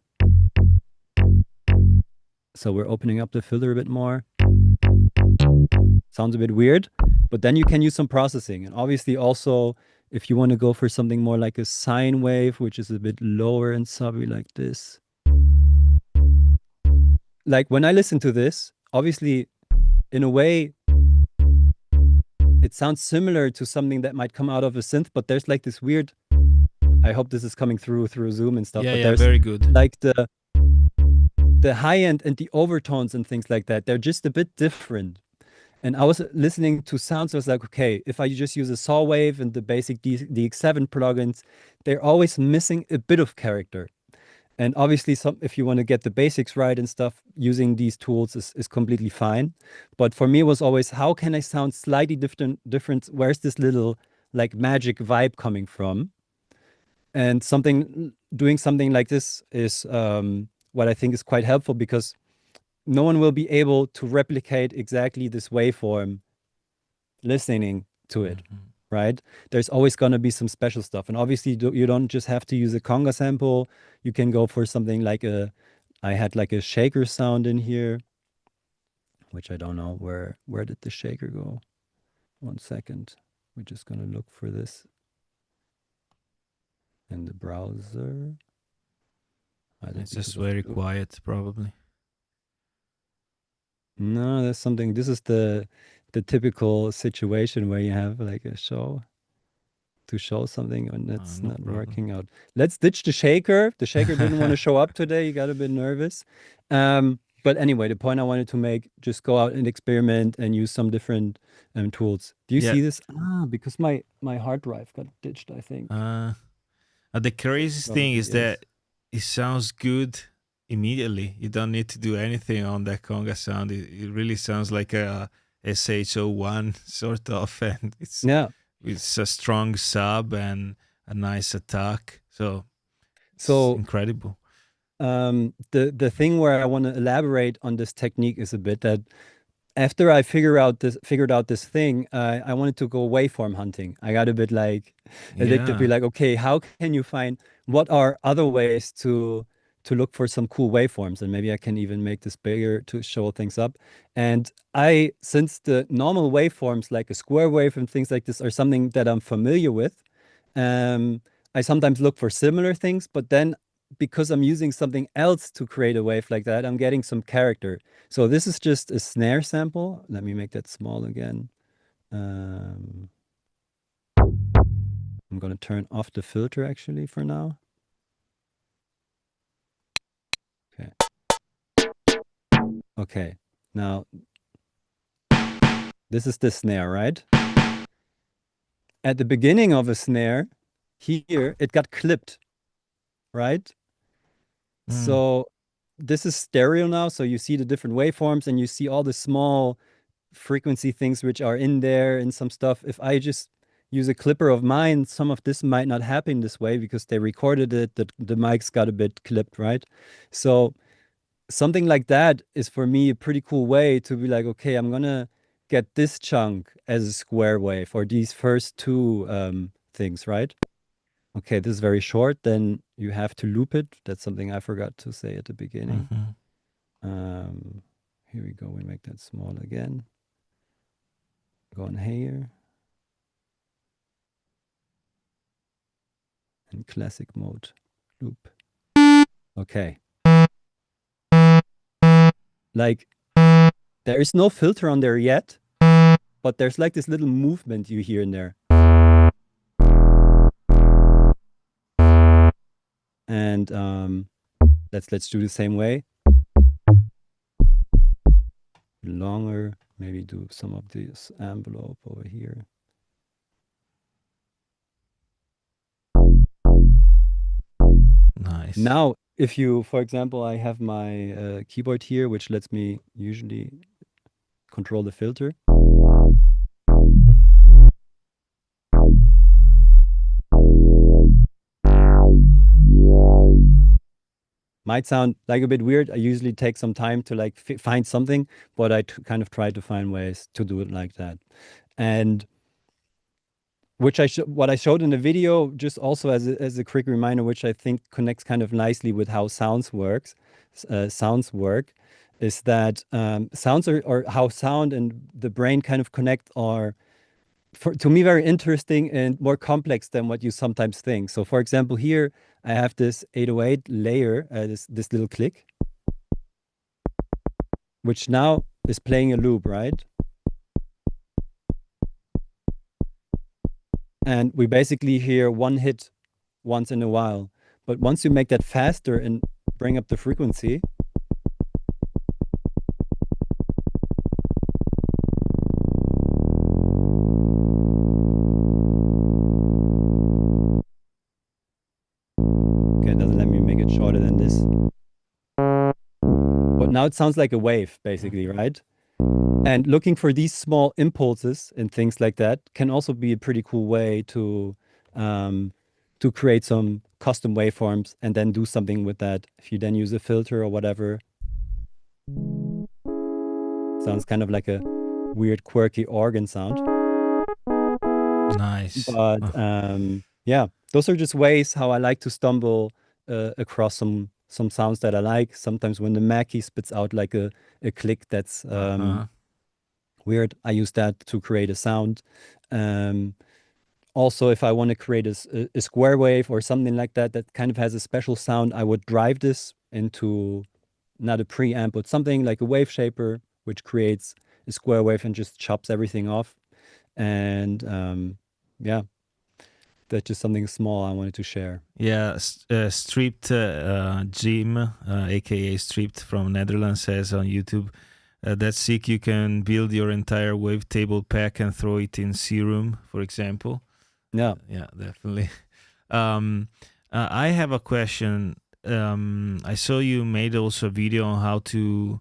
so we're opening up the filter a bit more. Sounds a bit weird, but then you can use some processing. And obviously also, if you want to go for something more like a sine wave, which is a bit lower and subby like this. Like when I listen to this, obviously, in a way, it sounds similar to something that might come out of a synth, but there's like this weird, I hope this is coming through Zoom and stuff, Yeah, but yeah, there's very good. like the high end and the overtones and things like that. They're just a bit different. And I was listening to sounds, I was like, okay, if I just use a saw wave and the basic DX7 plugins, they're always missing a bit of character. And obviously, some if you want to get the basics right and stuff, using these tools is completely fine. But for me, it was always, how can I sound slightly different? Where's this little like magic vibe coming from? And doing something like this is what I think is quite helpful, because no one will be able to replicate exactly this waveform listening to it, Mhm. right? There's always going to be some special stuff. And obviously, you don't just have to use a conga sample. You can go for something like I had like a shaker sound in here, which I don't know where did the shaker go? 1 second. We're just going to look for this in the browser. It's just very quiet, probably. No, there's something. This is the typical situation where you have like a show to show something and it's No not problem. working out. Let's ditch the shaker. The shaker didn't want to show up today. He got a bit nervous. But anyway, the point I wanted to make, just go out and experiment and use some different tools. Do you Yeah. see this? Ah, because my hard drive got ditched, I think. The craziest thing Probably is that it sounds good immediately. You don't need to do anything on that conga sound. It really sounds like a SH01 sort of, and Yeah. it's a strong sub and a nice attack. So it's So incredible. the thing where I want to elaborate on this technique is a bit that after I figured out this thing, I wanted to go waveform hunting. I got a bit like addicted, be Yeah. like, okay, how can you find what are other ways to look for some cool waveforms? And maybe I can even make this bigger to show things up. And since the normal waveforms like a square wave and things like this are something that I'm familiar with, um, I sometimes look for similar things, but then because I'm using something else to create a wave like that, I'm getting some character. So this is just a snare sample. Let me make that small again. I'm going to turn off the filter actually for now. Okay. Okay. Now, this is the snare, right? At the beginning of a snare, here, it got clipped, right? So this is stereo now. So you see the different waveforms and you see all the small frequency things which are in there and some stuff. If I just use a clipper of mine, some of this might not happen this way because they recorded it, the mics got a bit clipped, right? So something like that is for me a pretty cool way to be like, okay, I'm gonna get this chunk as a square wave or these first two things, right? Okay, this is very short, then you have to loop it. That's something I forgot to say at the beginning. Here we go, we make that small again. Go on here. In classic mode, loop. Okay. Like, there is no filter on there yet, but there's like this little movement you hear in there. And Let's do the same way. Longer, maybe do some of this envelope over here. Nice. Now, if you, for example, I have my keyboard here, which lets me usually control the filter. Might sound like a bit weird. I usually take some time to like find something, but I kind of try to find ways to do it like that. And which what I showed in the video, just also as a quick reminder, which I think connects kind of nicely with how sounds work, is that sounds are, or how sound and the brain kind of connect are, to me, very interesting and more complex than what you sometimes think. So, for example, here I have this 808 layer, this little click, which now is playing a loop, right? And we basically hear one hit once in a while. But once you make that faster and bring up the frequency, okay, it doesn't let me make it shorter than this. But now it sounds like a wave, basically, right? And looking for these small impulses and things like that can also be a pretty cool way um, to create some custom waveforms and then do something with that. If you then use a filter or whatever, sounds kind of like a weird, quirky organ sound. Nice. But yeah, those are just ways how I like to stumble across some sounds that I like. Sometimes when the Mackie spits out like a click that's weird, I use that to create a sound. Also, if I want to create a square wave or something like that that kind of has a special sound, I would drive this into not a preamp, but something like a wave shaper, which creates a square wave and just chops everything off. And yeah, that's just something small I wanted to share. Yeah, Stripped Jim, aka Stripped from Netherlands, says on YouTube, that's sick. You can build your entire wavetable pack and throw it in Serum, for example. Yeah. Yeah, definitely. I have a question. I saw you made also a video on how to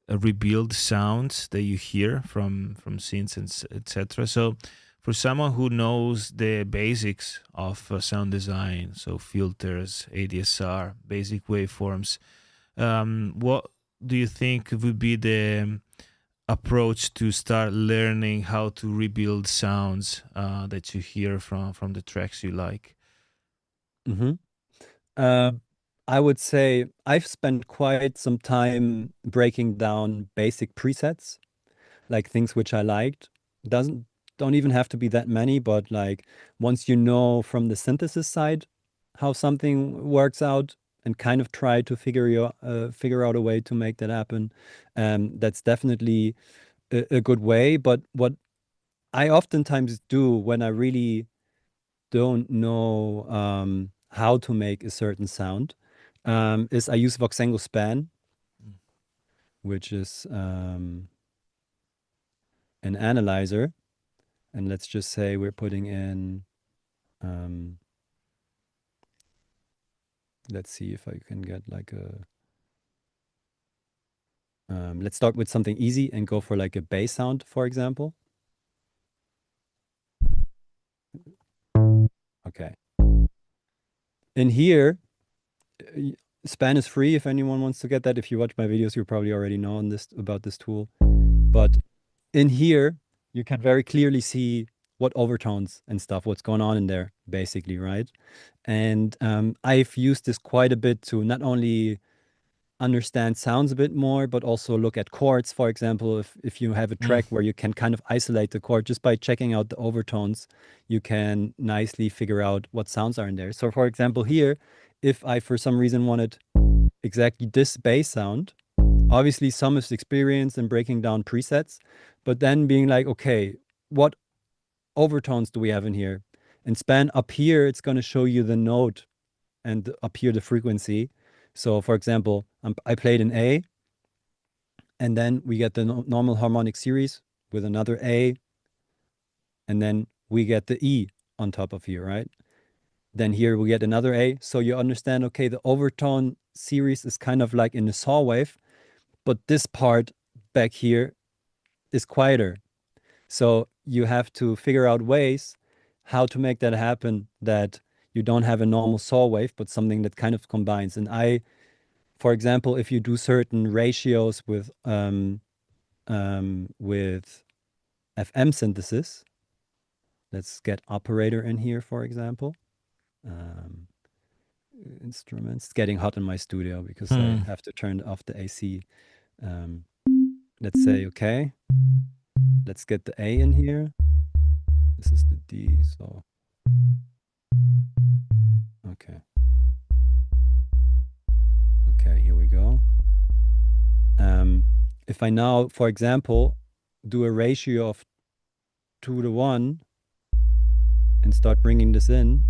rebuild sounds that you hear from synths and etc. So, for someone who knows the basics of sound design, so filters, ADSR, basic waveforms, what do you think would be the approach to start learning how to rebuild sounds that you hear from the tracks you like? Mm-hmm. I would say I've spent quite some time breaking down basic presets, like things which I liked. Doesn't don't even have to be that many, but like once you know from the synthesis side how something works out and kind of try to figure out a way to make that happen, that's definitely a good way. But what I oftentimes do when I really don't know how to make a certain sound is I use Voxengo Span, Mm. which is an analyzer. And let's just say we're putting in, let's see if I can get like let's start with something easy and go for like a bass sound, for example. Okay. In here, Span is free if anyone wants to get that. If you watch my videos, you probably already know about this tool. But in here, you can very clearly see what overtones and stuff, what's going on in there, basically, right? And I've used this quite a bit to not only understand sounds a bit more, but also look at chords, for example. If you have a Mm. track where you can kind of isolate the chord just by checking out the overtones, you can nicely figure out what sounds are in there. So, for example, here, if I for some reason wanted exactly this bass sound, obviously some is experience in breaking down presets, but then being like, okay, what overtones do we have in here? And Span up here, it's going to show you the note and up here the frequency. So for example, I played an A, and then we get the normal harmonic series with another A, and then we get the E on top of here, right? Then here we get another A. So you understand, okay, the overtone series is kind of like in a saw wave, but this part back here is quieter. So you have to figure out ways how to make that happen, that you don't have a normal saw wave, but something that kind of combines. And for example, if you do certain ratios with FM synthesis, let's get operator in here, for example. Instruments. It's getting hot in my studio because I have to turn off the AC. Let's say, okay, let's get the A in here. This is the D, so okay. Okay, here we go. If I now, for example, do a ratio of 2:1 and start bringing this in,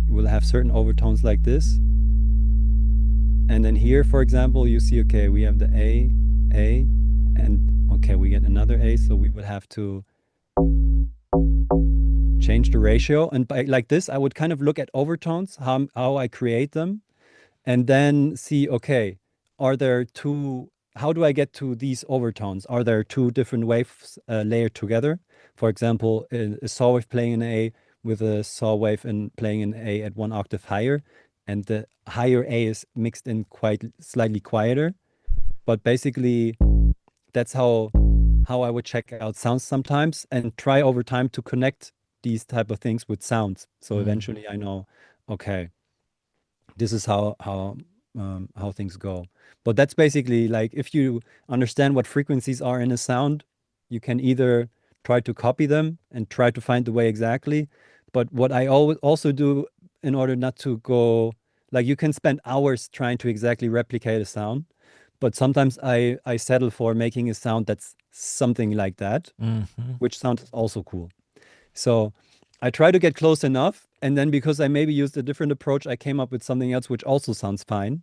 we'll have certain overtones like this. And then here, for example, you see, okay, we have the A, and okay, we get another A, so we would have to change the ratio. And by like this, I would kind of look at overtones, how I create them, and then see, okay, are there two, how do I get to these overtones? Are there two different waves layered together? For example, a saw wave playing an A with a saw wave and playing an A at 1 octave higher, and the higher A is mixed in quite slightly quieter. But basically, that's how I would check out sounds sometimes, and try over time to connect these type of things with sounds. So eventually I know, okay, this is how things go. But that's basically like, if you understand what frequencies are in a sound, you can either try to copy them and try to find the way exactly. But what I always also do, in order not to go, like, you can spend hours trying to exactly replicate a sound, but sometimes I settle for making a sound that's something like that, which sounds also cool. So I try to get close enough, and then because I maybe used a different approach, I came up with something else which also sounds fine,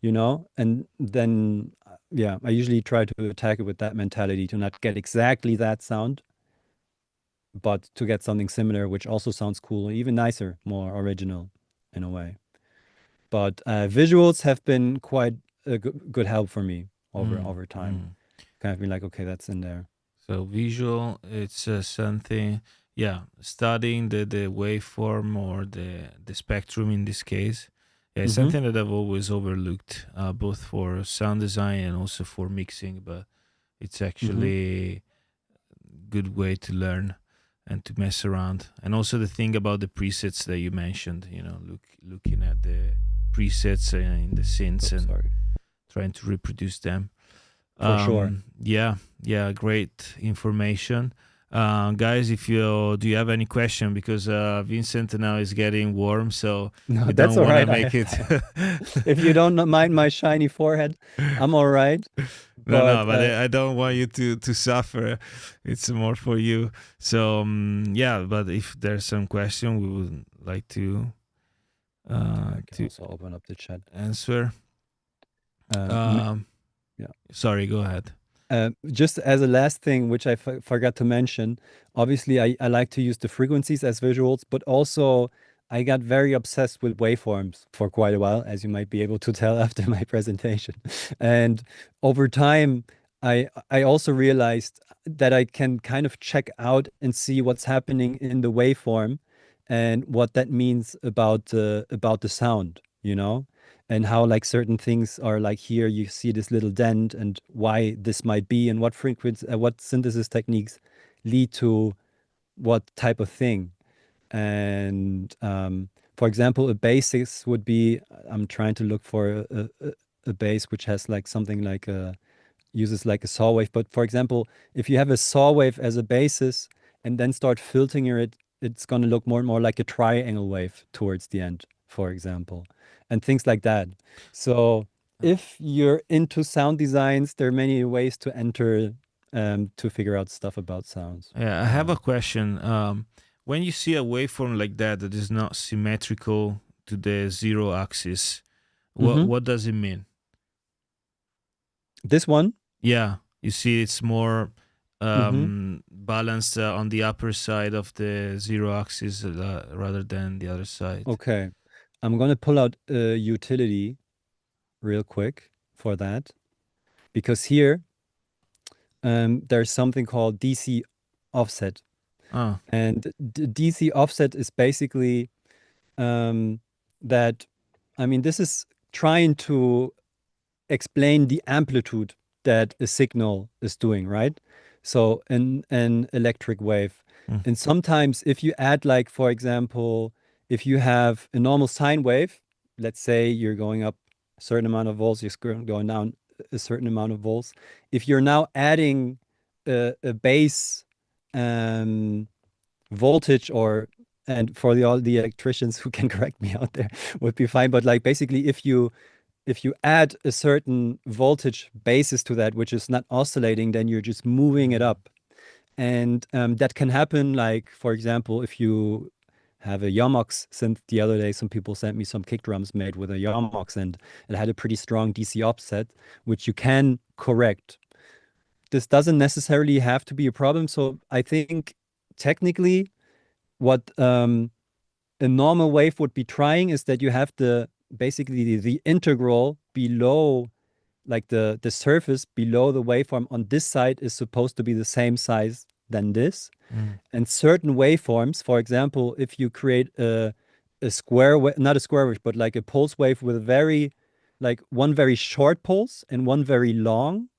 And then, yeah, I usually try to attack it with that mentality, to not get exactly that sound, but to get something similar, which also sounds cool, even nicer, more original in a way. But visuals have been quite a good help for me over time. Kind of been like, okay, that's in there. So visual, it's something, yeah, studying the waveform or the spectrum in this case. Yeah, it's something that I've always overlooked, both for sound design and also for mixing. But it's actually a good way to learn and to mess around. And also the thing about the presets that you mentioned, looking at the presets in the synths and trying to reproduce them. For sure. Yeah, great information. Guys, if do you have any question? Because Vincent now is getting warm, so no, we that's don't all want right. to make it. If you don't mind my shiny forehead, I'm all right. But I don't want you to suffer. It's more for you. So yeah, but if there's some question, we would like to I can also open up the chat. Answer. Yeah. Sorry, go ahead. Just as a last thing, which I forgot to mention, obviously I like to use the frequencies as visuals, but also I got very obsessed with waveforms for quite a while, as you might be able to tell after my presentation. And over time, I also realized that I can kind of check out and see what's happening in the waveform and what that means about the sound, and how like certain things are, like here you see this little dent, and why this might be, and what frequency, what synthesis techniques lead to what type of thing. And for example, a basis would be, I'm trying to look for a bass which has like something like uses like a saw wave. But for example, if you have a saw wave as a basis and then start filtering it, it's going to look more and more like a triangle wave towards the end, for example, and things like that. So if you're into sound designs, there are many ways to enter to figure out stuff about sounds. Yeah, I have a question. When you see a waveform like that is not symmetrical, to the zero axis. Mm-hmm. What does it mean? This one. Yeah, you see, it's more Mm-hmm. balanced on the upper side of the zero axis rather than the other side. Okay. I'm gonna pull out a utility real quick for that because here there's something called DC offset, Oh. and DC offset is basically um, that. I mean, this is trying to explain the amplitude that a signal is doing, right? So an electric wave. Mm. And sometimes if you add, like, for example, if you have a normal sine wave, let's say you're going up a certain amount of volts, going down a certain amount of volts. If you're now adding a base um, voltage, or and for all the electricians who can correct me out there would be fine. But like basically if you add a certain voltage basis to that, which is not oscillating, then you're just moving it Mm. up. And that can happen, like, for example, if you have a Yomox synth. The other day, some people sent me some kick drums made with a Yomox, and it had a pretty strong DC offset, which you can correct. This doesn't necessarily have to be a problem. So I think technically, what a normal wave would be trying is that you have the basically the integral below, like the surface below the waveform on this side is supposed to be the same size than this. Mm. And certain waveforms, for example, if you create a square wave, not a square wave, but like a pulse wave with like one very short pulse and one very long,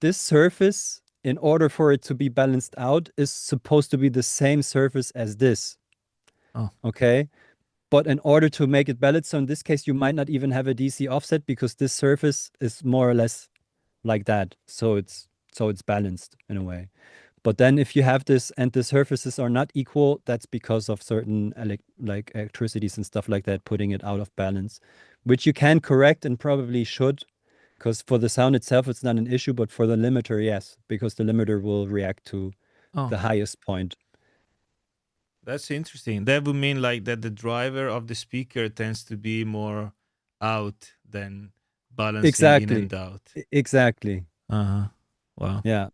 this surface, in order for it to be balanced out, is supposed to be the same surface as this. Oh. Okay. But in order to make it balanced, so in this case, you might not even have a DC offset because this surface is more or less like that. So it's balanced in a way. But then if you have this and the surfaces are not equal, that's because of certain like electricities and stuff like that, putting it out of balance, which you can correct and probably should, because for the sound itself, it's not an issue, but for the limiter, yes, because the limiter will react to Oh, the highest point. that's interesting. That would mean like that the driver of the speaker tends to be more out than balancing in Exactly. and out. Exactly. Uh-huh. Wow. Yeah.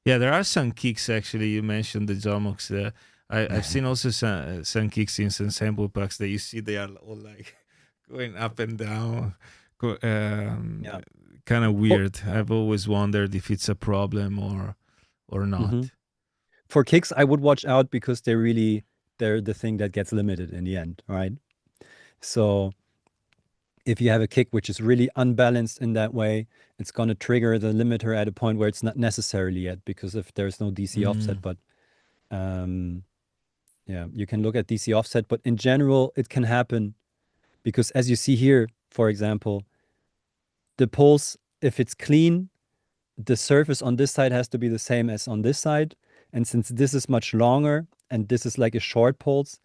Yeah, there are some kicks actually. You mentioned the Jomox. I've seen also some kicks in some sample packs that you see they are all like going up and down, Yeah. kind of For, weird. yeah. I've always wondered if it's a problem or hmm not. For kicks, I would watch out because they're the thing that gets limited in the end, right? So if you have a kick which is really unbalanced in that way, it's going to trigger the limiter at a point where it's not necessarily yet, because if there's no DC offset. Mm. But um, yeah, you can look at DC offset, but in general, it can happen because, as you see here, for example, the pulse, if it's clean, the surface on this side has to be the same as on this side. And since this is much longer and this is like a short pulse,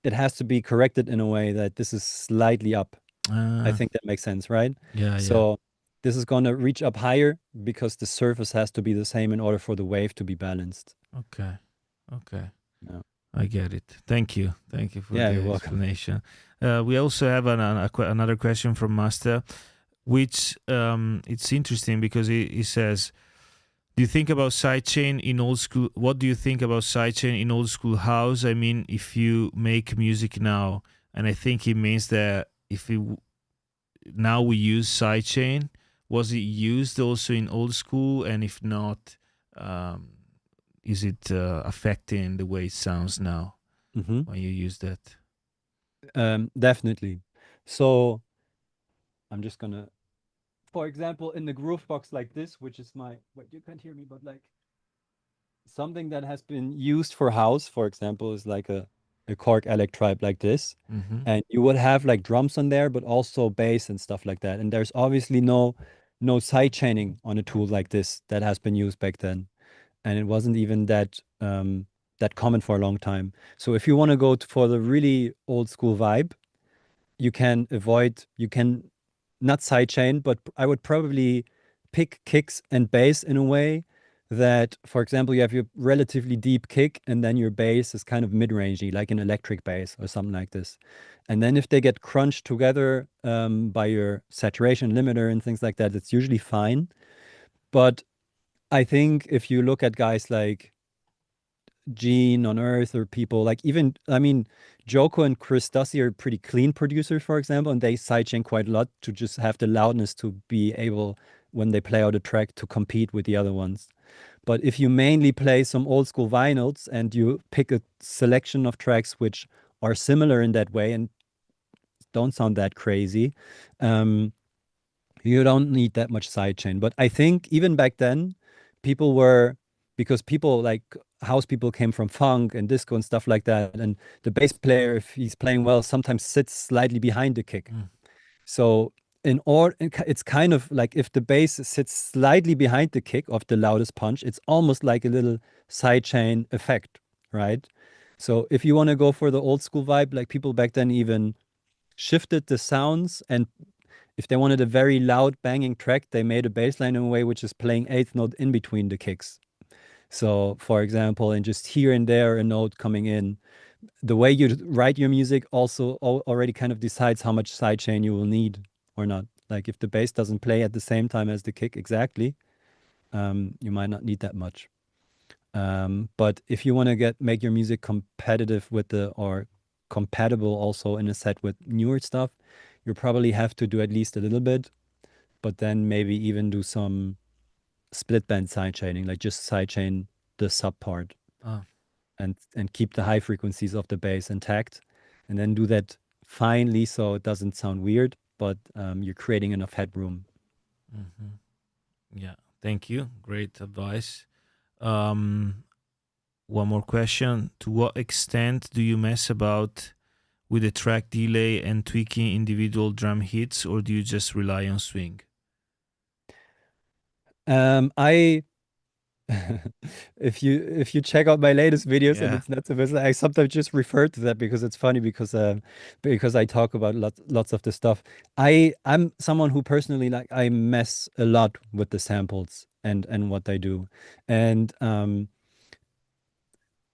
it has to be corrected in a way that this is slightly up. I Ah, think that makes sense, right? yeah, yeah. So this is going to reach up higher because the surface has to be the same in order for the wave to be balanced. Okay, okay. Yeah, I get it. Thank you for yeah, you're the welcome. explanation. We also have another question from Master, which it's interesting because he says, "Do you think about sidechain in old school? What do you think about sidechain in old school house? I mean, if you make music now, and I think it means that if now we use sidechain, was it used also in old school? And if not, um, is it affecting the way it sounds now hmm when you use that?" Definitely. So I'm just gonna, for example, in the groove box like this, which is my, wait, you can't hear me, but like something that has been used for house, for example, is like a Korg electribe like this. Mm-hmm. And you would have like drums on there, but also bass and stuff like that. And there's obviously no side chaining on a tool like this that has been used back then. And it wasn't even that common for a long time. So if you want to go for the really old school vibe, you can not sidechain, but I would probably pick kicks and bass in a way that, for example, you have your relatively deep kick and then your bass is kind of mid-rangey, like an electric bass or something like this. And then if they get crunched together by your saturation limiter and things like that, it's usually fine. But I think if you look at guys like Gene on Earth or people like even, I mean, Joko and Chris Dusty are pretty clean producers, for example, and they sidechain quite a lot to just have the loudness to be able, when they play out a track, to compete with the other ones. But if you mainly play some old school vinyls and you pick a selection of tracks which are similar in that way and don't sound that crazy, um, you don't need that much sidechain. But I think even back then, people were, because people like house people came from funk and disco and stuff like that. And the bass player, if he's playing well, sometimes sits slightly behind the kick. Mm. So it's kind of like if the bass sits slightly behind the kick of the loudest punch, it's almost like a little sidechain effect, right? So if you want to go for the old school vibe, like people back then even shifted the sounds, and if they wanted a very loud banging track, they made a bass line in a way which is playing eighth note in between the kicks. So for example, and just here and there a note coming in. The way you write your music also already kind of decides how much sidechain you will need or not. Like if the bass doesn't play at the same time as the kick exactly, you might not need that much. But if you want to make your music competitive with or compatible also in a set with newer stuff, you probably have to do at least a little bit, but then maybe even do some split band sidechaining, like just sidechain the sub part Ah. and keep the high frequencies of the bass intact, and then do that finely so it doesn't sound weird, but you're creating enough headroom. Hmm. Yeah, thank you. Great advice. Um, One more question. To what extent do you mess about with the track delay and tweaking individual drum hits, or do you just rely on swing? I if you check out my latest videos, and Yeah. it's not so visible, I sometimes just refer to that because it's funny because I talk about lots of the stuff. I'm someone who personally, like, I mess a lot with the samples and what they do. And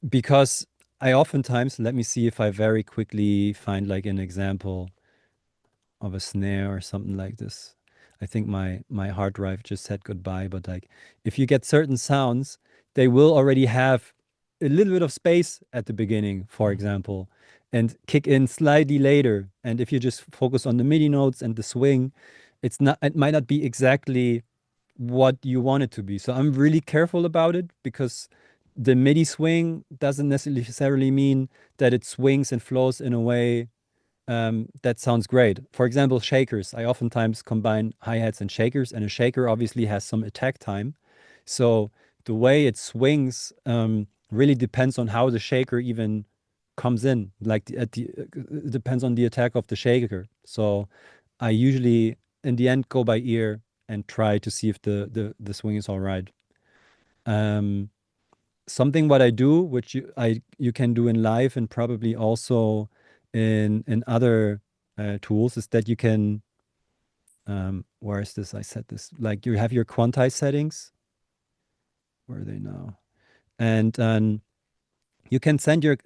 because I oftentimes, let me see if I very quickly find like an example of a snare or something like this. I think my hard drive just said goodbye, but like if you get certain sounds, they will already have a little bit of space at the beginning, for Mm. example, and kick in slightly later. And if you just focus on the MIDI notes and the swing, it might not be exactly what you want it to be. So I'm really careful about it because the MIDI swing doesn't necessarily mean that it swings and flows in a way that sounds great. For example, shakers. I oftentimes combine hi-hats and shakers, and a shaker obviously has some attack time. So the way it swings really depends on how the shaker even comes in. Like it depends on the attack of the shaker. So I usually, in the end, go by ear and try to see if the swing is all right. Um, Something what I do, which you can do in live and probably also in other tools, is that you can where is this? I set this, like, you have your quantize settings. Where are they now? And you can set your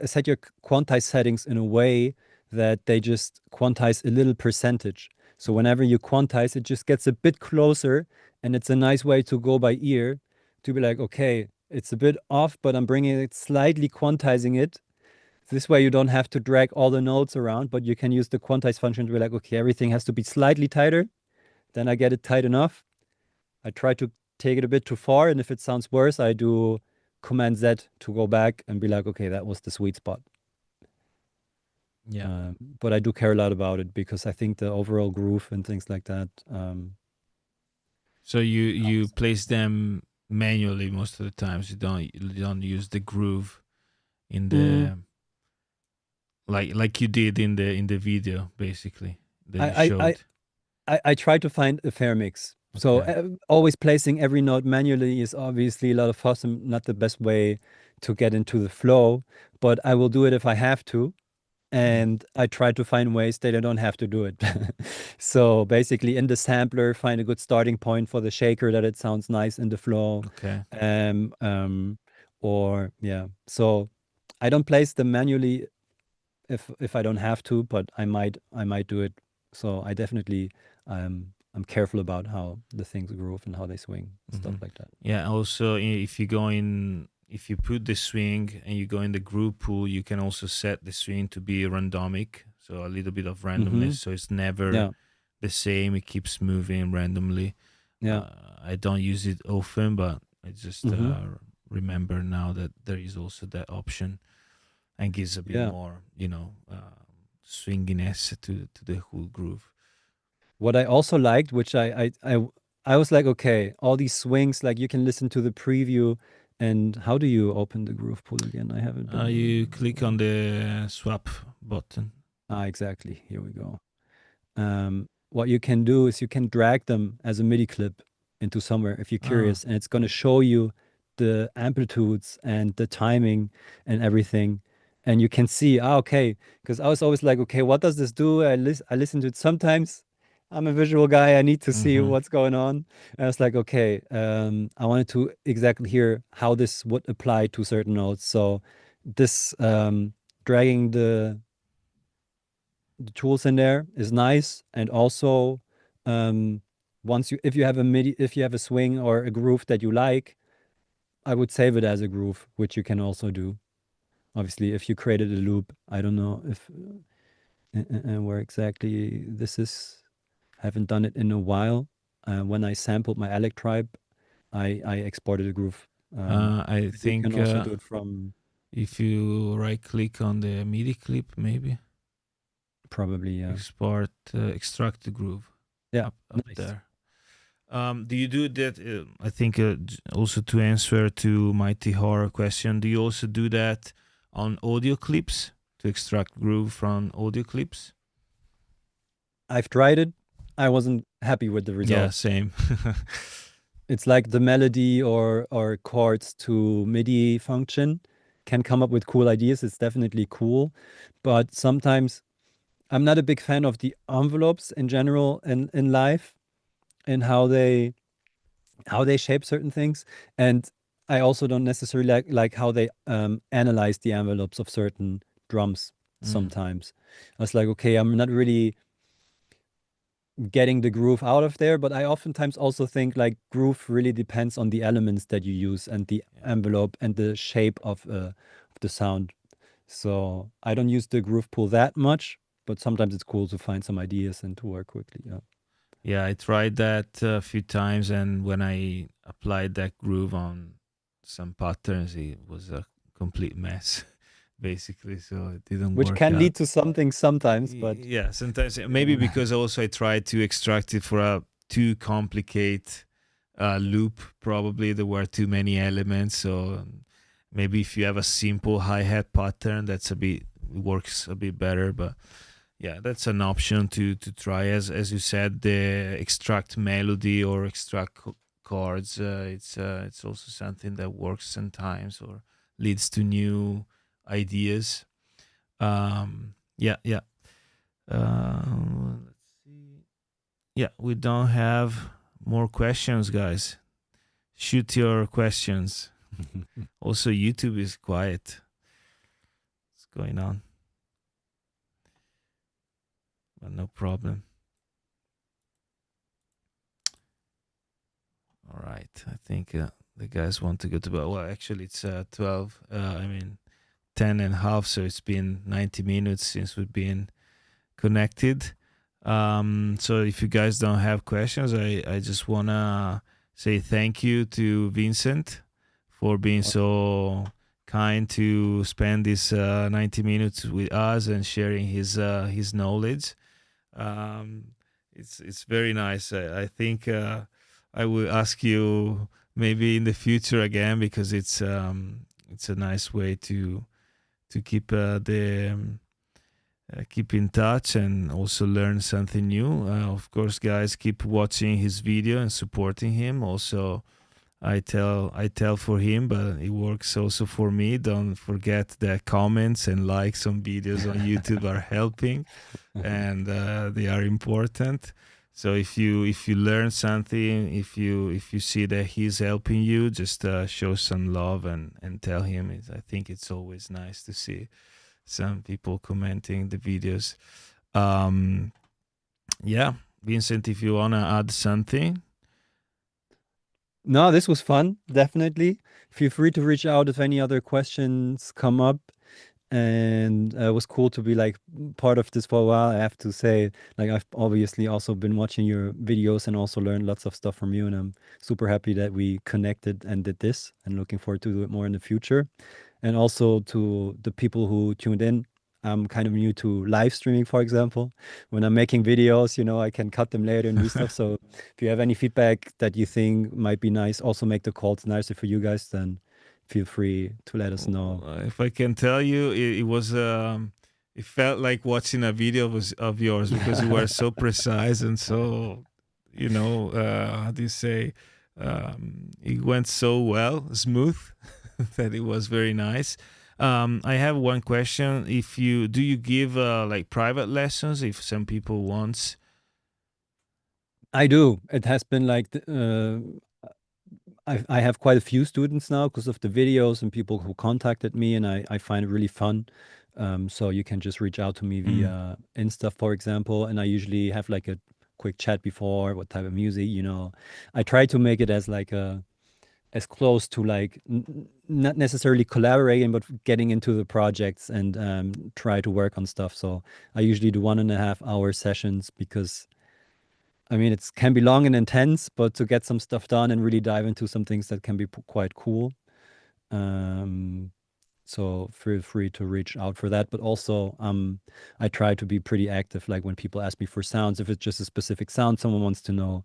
quantize settings in a way that they just quantize a little percentage. So whenever you quantize, it just gets a bit closer, and it's a nice way to go by ear to be like, okay, it's a bit off, but I'm bringing it slightly quantizing it. This way you don't have to drag all the notes around, but you can use the quantize function to be like, okay, everything has to be slightly tighter. Then I get it tight enough. I try to take it a bit too far, and if it sounds worse, I do Command Z to go back and be like, okay, that was the sweet spot. Yeah. But I do care a lot about it because I think the overall groove and things like that. So you place them manually most of the times. You don't use the groove in mm, the like you did in the video basically that you I, I, I, showed. I try to find a fair mix. So Okay. always placing every note manually is obviously a lot of fuss and not the best way to get into the flow, but I will do it if I have to. and I try to find ways that I don't have to do it. So basically, in the sampler, find a good starting point for the shaker that it sounds nice in the flow. Okay. Um, um, or yeah, so I don't place them manually if I don't have to, but I might do it. So I definitely I'm careful about how the things groove and how they swing, stuff Hmm. like that. Yeah. Also, if you go in, if you put the swing and you go in the groove pool, you can also set the swing to be randomic, so a little bit of randomness. Mm-hmm. So it's never Yeah, the same. It keeps moving randomly. yeah. I don't use it often, but I just Mm-hmm. remember now that there is also that option, and gives a bit Yeah. more, swinginess to the whole groove. What I also liked, which I was like, okay, all these swings, like you can listen to the preview. And how do you open the groove pool again? I haven't been here You in a click on while. the swap button. Exactly. Here we go. What you can do is you can drag them as a MIDI clip into somewhere if you're Ah, curious, and it's going to show you the amplitudes and the timing and everything. And you can see, okay, because I was always like, okay, what does this do? I listen to it sometimes. I'm a visual guy. I need to see mm-hmm. what's going on. And I was like, okay, I wanted to exactly hear how this would apply to certain notes. So this dragging the tools in there is nice. And also, um, once you if you have a MIDI, if you have a swing or a groove that you like, I would save it as a groove, which you can also do. Obviously, if you created a loop, I don't know if where exactly this is. Haven't done it in a while. When I sampled my Alec tribe, I exported a groove. I But you can think also do it from if you right click on the MIDI clip, maybe probably, yeah. export, extract the groove Yeah, up nice. there. Do you do that? I think also to answer to Mighty Horror question, do you also do that on audio clips to extract groove from audio clips? I've tried it. I wasn't happy with the Yeah, results. same. It's like the melody or chords to MIDI function can come up with cool ideas. It's definitely cool, but sometimes I'm not a big fan of the envelopes in general in life and how they shape certain things. And I also don't necessarily like how they analyze the envelopes of certain drums Mm, sometimes. I was like, okay, I'm not really getting the groove out of there, but I oftentimes also think like groove really depends on the elements that you use and the yeah. envelope and the shape of the sound. So I don't use the groove pool that much, but sometimes it's cool to find some ideas and to work quickly. Yeah. Yeah, I tried that a few times, and when I applied that groove on some patterns, it was a complete mess, basically. So it didn't Which work can out. lead to something sometimes, but Yeah, sometimes maybe yeah. because also I tried to extract it for a too complicated loop. Probably there were too many elements, so maybe if you have a simple hi hat pattern, that's a bit works a bit better. But yeah, that's an option to try. As you said, the extract melody or extract chords. It's also something that works sometimes or leads to new ideas. Yeah, yeah. Let's see. Yeah, we don't have more questions, guys. Shoot your questions. Also, YouTube is quiet. What's going on? But no problem. All right. I think the guys want to go to bed. Well, actually, it's 12. I mean, 10 and a half. So it's been 90 minutes since we've been connected. So if you guys don't have questions, I just want to say thank you to Vincent for being Awesome. so kind to spend this 90 minutes with us and sharing his knowledge. Um, it's very nice. I think I will ask you maybe in the future again because it's a nice way to keep keep in touch and also learn something new. Of course, guys, keep watching his video and supporting him. Also, I tell for him, but it works also for me. Don't forget that comments and likes on videos on YouTube are helping, and they are important. So if you learn something, if you see that he's helping you, just show some love and tell him. I think it's always nice to see some people commenting the videos. Um, yeah, Vincent, if you wanna add something. No, this was fun, definitely. Feel free to reach out if any other questions come up. And it was cool to be like part of this for a while. I have to say, like I've obviously also been watching your videos and also learned lots of stuff from you, and I'm super happy that we connected and did this, and looking forward to do it more in the future. And also to the people who tuned in. I'm kind of new to live streaming, for example. When I'm making videos, I can cut them later and do stuff. So if you have any feedback that you think might be nice, also make the calls nicer for you guys, then feel free to let us know. If I can tell you, it was it felt like watching a video of yours because you were so precise and so how do you say, it went so well, smooth, that it was very nice. I have one question. If you do you give like private lessons if some people wants? I do. It has been like I have quite a few students now because of the videos and people who contacted me, and I find it really fun. So you can just reach out to me Mm. via Insta, for example, and I usually have like a quick chat before what type of music. I try to make it as like as close to like not necessarily collaborating, but getting into the projects and try to work on stuff. So I usually do 1.5 hour sessions because I mean, it can be long and intense, but to get some stuff done and really dive into some things that can be quite cool. Um, so feel free to reach out for that. But also, I try to be pretty active. Like when people ask me for sounds, if it's just a specific sound someone wants to know,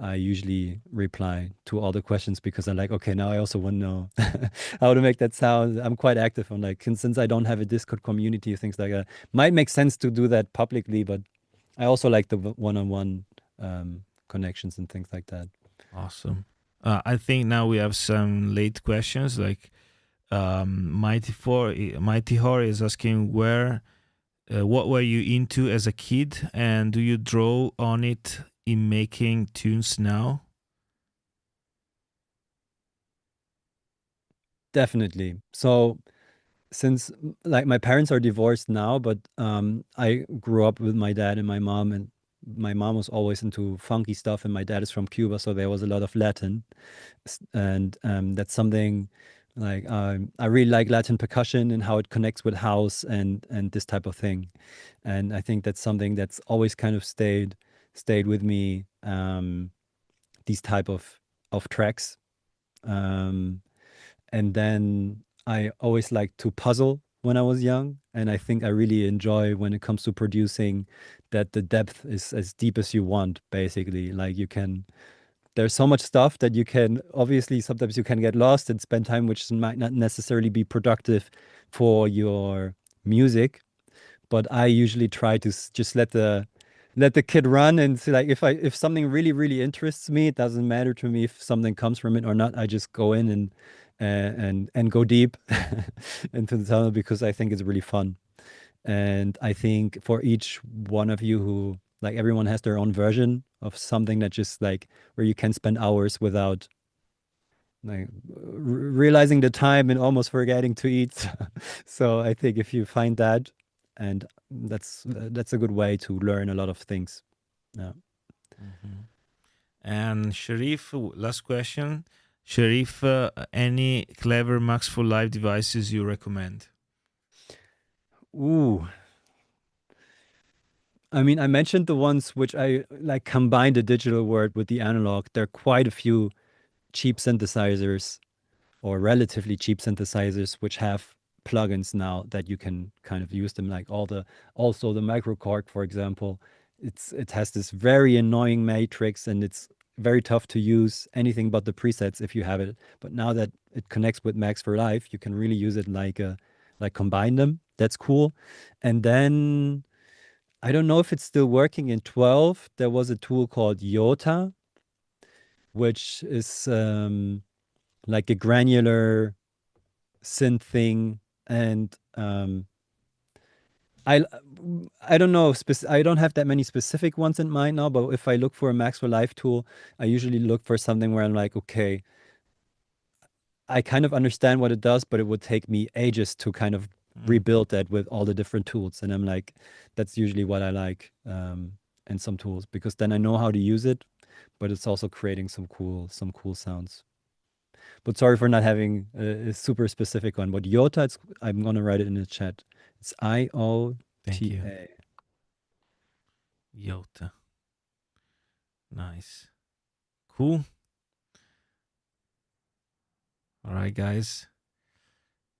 I usually reply to all the questions because I'm like, okay, now I also want to know how to make that sound. I'm quite active on like, and since I don't have a Discord community, things like that, might make sense to do that publicly, but I also like the one-on-one connections and things like that. Awesome. I think now we have some late questions. Like Mighty Hor is asking what were you into as a kid, and do you draw on it in making tunes now? Definitely. So since like my parents are divorced now, but I grew up with my dad and my mom, and my mom was always into funky stuff, and my dad is from Cuba, so there was a lot of Latin. And that's something like I really like Latin percussion and how it connects with house and this type of thing. And I think that's something that's always kind of stayed with me. These type of tracks. Um, and then I always liked to puzzle when I was young, and I think I really enjoy when it comes to producing that the depth is as deep as you want, basically. Like there's so much stuff that you can obviously sometimes you can get lost and spend time which might not necessarily be productive for your music, but I usually try to just let the kid run and see, like if something really really interests me, it doesn't matter to me if something comes from it or not. I just go in and go deep into the tunnel because I think it's really fun. And I think for each one of you who like everyone has their own version of something that just like where you can spend hours without like realizing the time and almost forgetting to eat. So I think if you find that, and that's a good way to learn a lot of things. Yeah. Hmm. And Sharif, last question. Sharif, any clever Max for Live devices you recommend? Ooh. I mean, I mentioned the ones which I like combine the digital world with the analog. There are quite a few cheap synthesizers or relatively cheap synthesizers which have plugins now that you can kind of use them, like also the microKORG, for example. It has this very annoying matrix, and it's very tough to use anything but the presets if you have it. But now that it connects with Max for Live, you can really use it like combine them. That's cool. And then I don't know if it's still working in 12. There was a tool called Yota, which is like a granular synth thing, and I I don't know, I don't have that many specific ones in mind now, but if I look for a Maxwell Live tool, I usually look for something where I'm like, okay, I kind of understand what it does, but it would take me ages to kind of Mm. rebuild that with all the different tools. And I'm like, that's usually what I like in some tools, because then I know how to use it, but it's also creating some cool sounds. But sorry for not having a super specific one. But Iota, I'm gonna write it in the chat. It's Thank you. IOTA. Yota. Nice. Cool. All right, guys.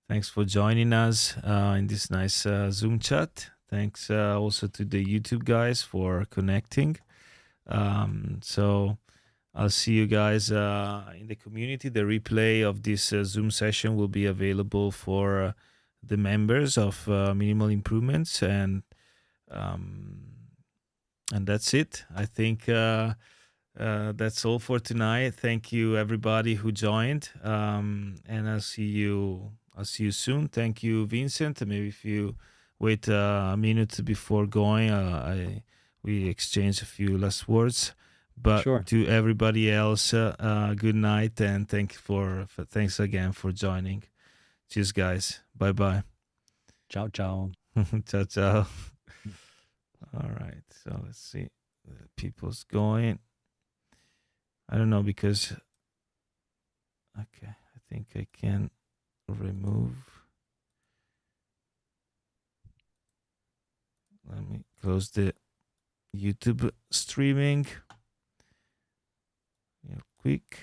Thanks for joining us in this nice Zoom chat. Thanks also to the YouTube guys for connecting. So I'll see you guys in the community. The replay of this Zoom session will be available for the members of Minimal Improvements, um, and that's it. I think that's all for tonight. Thank you everybody who joined, and I'll see you. I'll see you soon. Thank you, Vincent. Maybe if you wait a minute before going, we exchange a few last words. But Sure. to everybody else, good night and thanks again for joining. Cheers, guys. Bye bye. Ciao, ciao. Ciao, ciao. All right. So let's see. People's going. I don't know because. Okay, I think I can remove. Let me close the YouTube streaming. Real quick.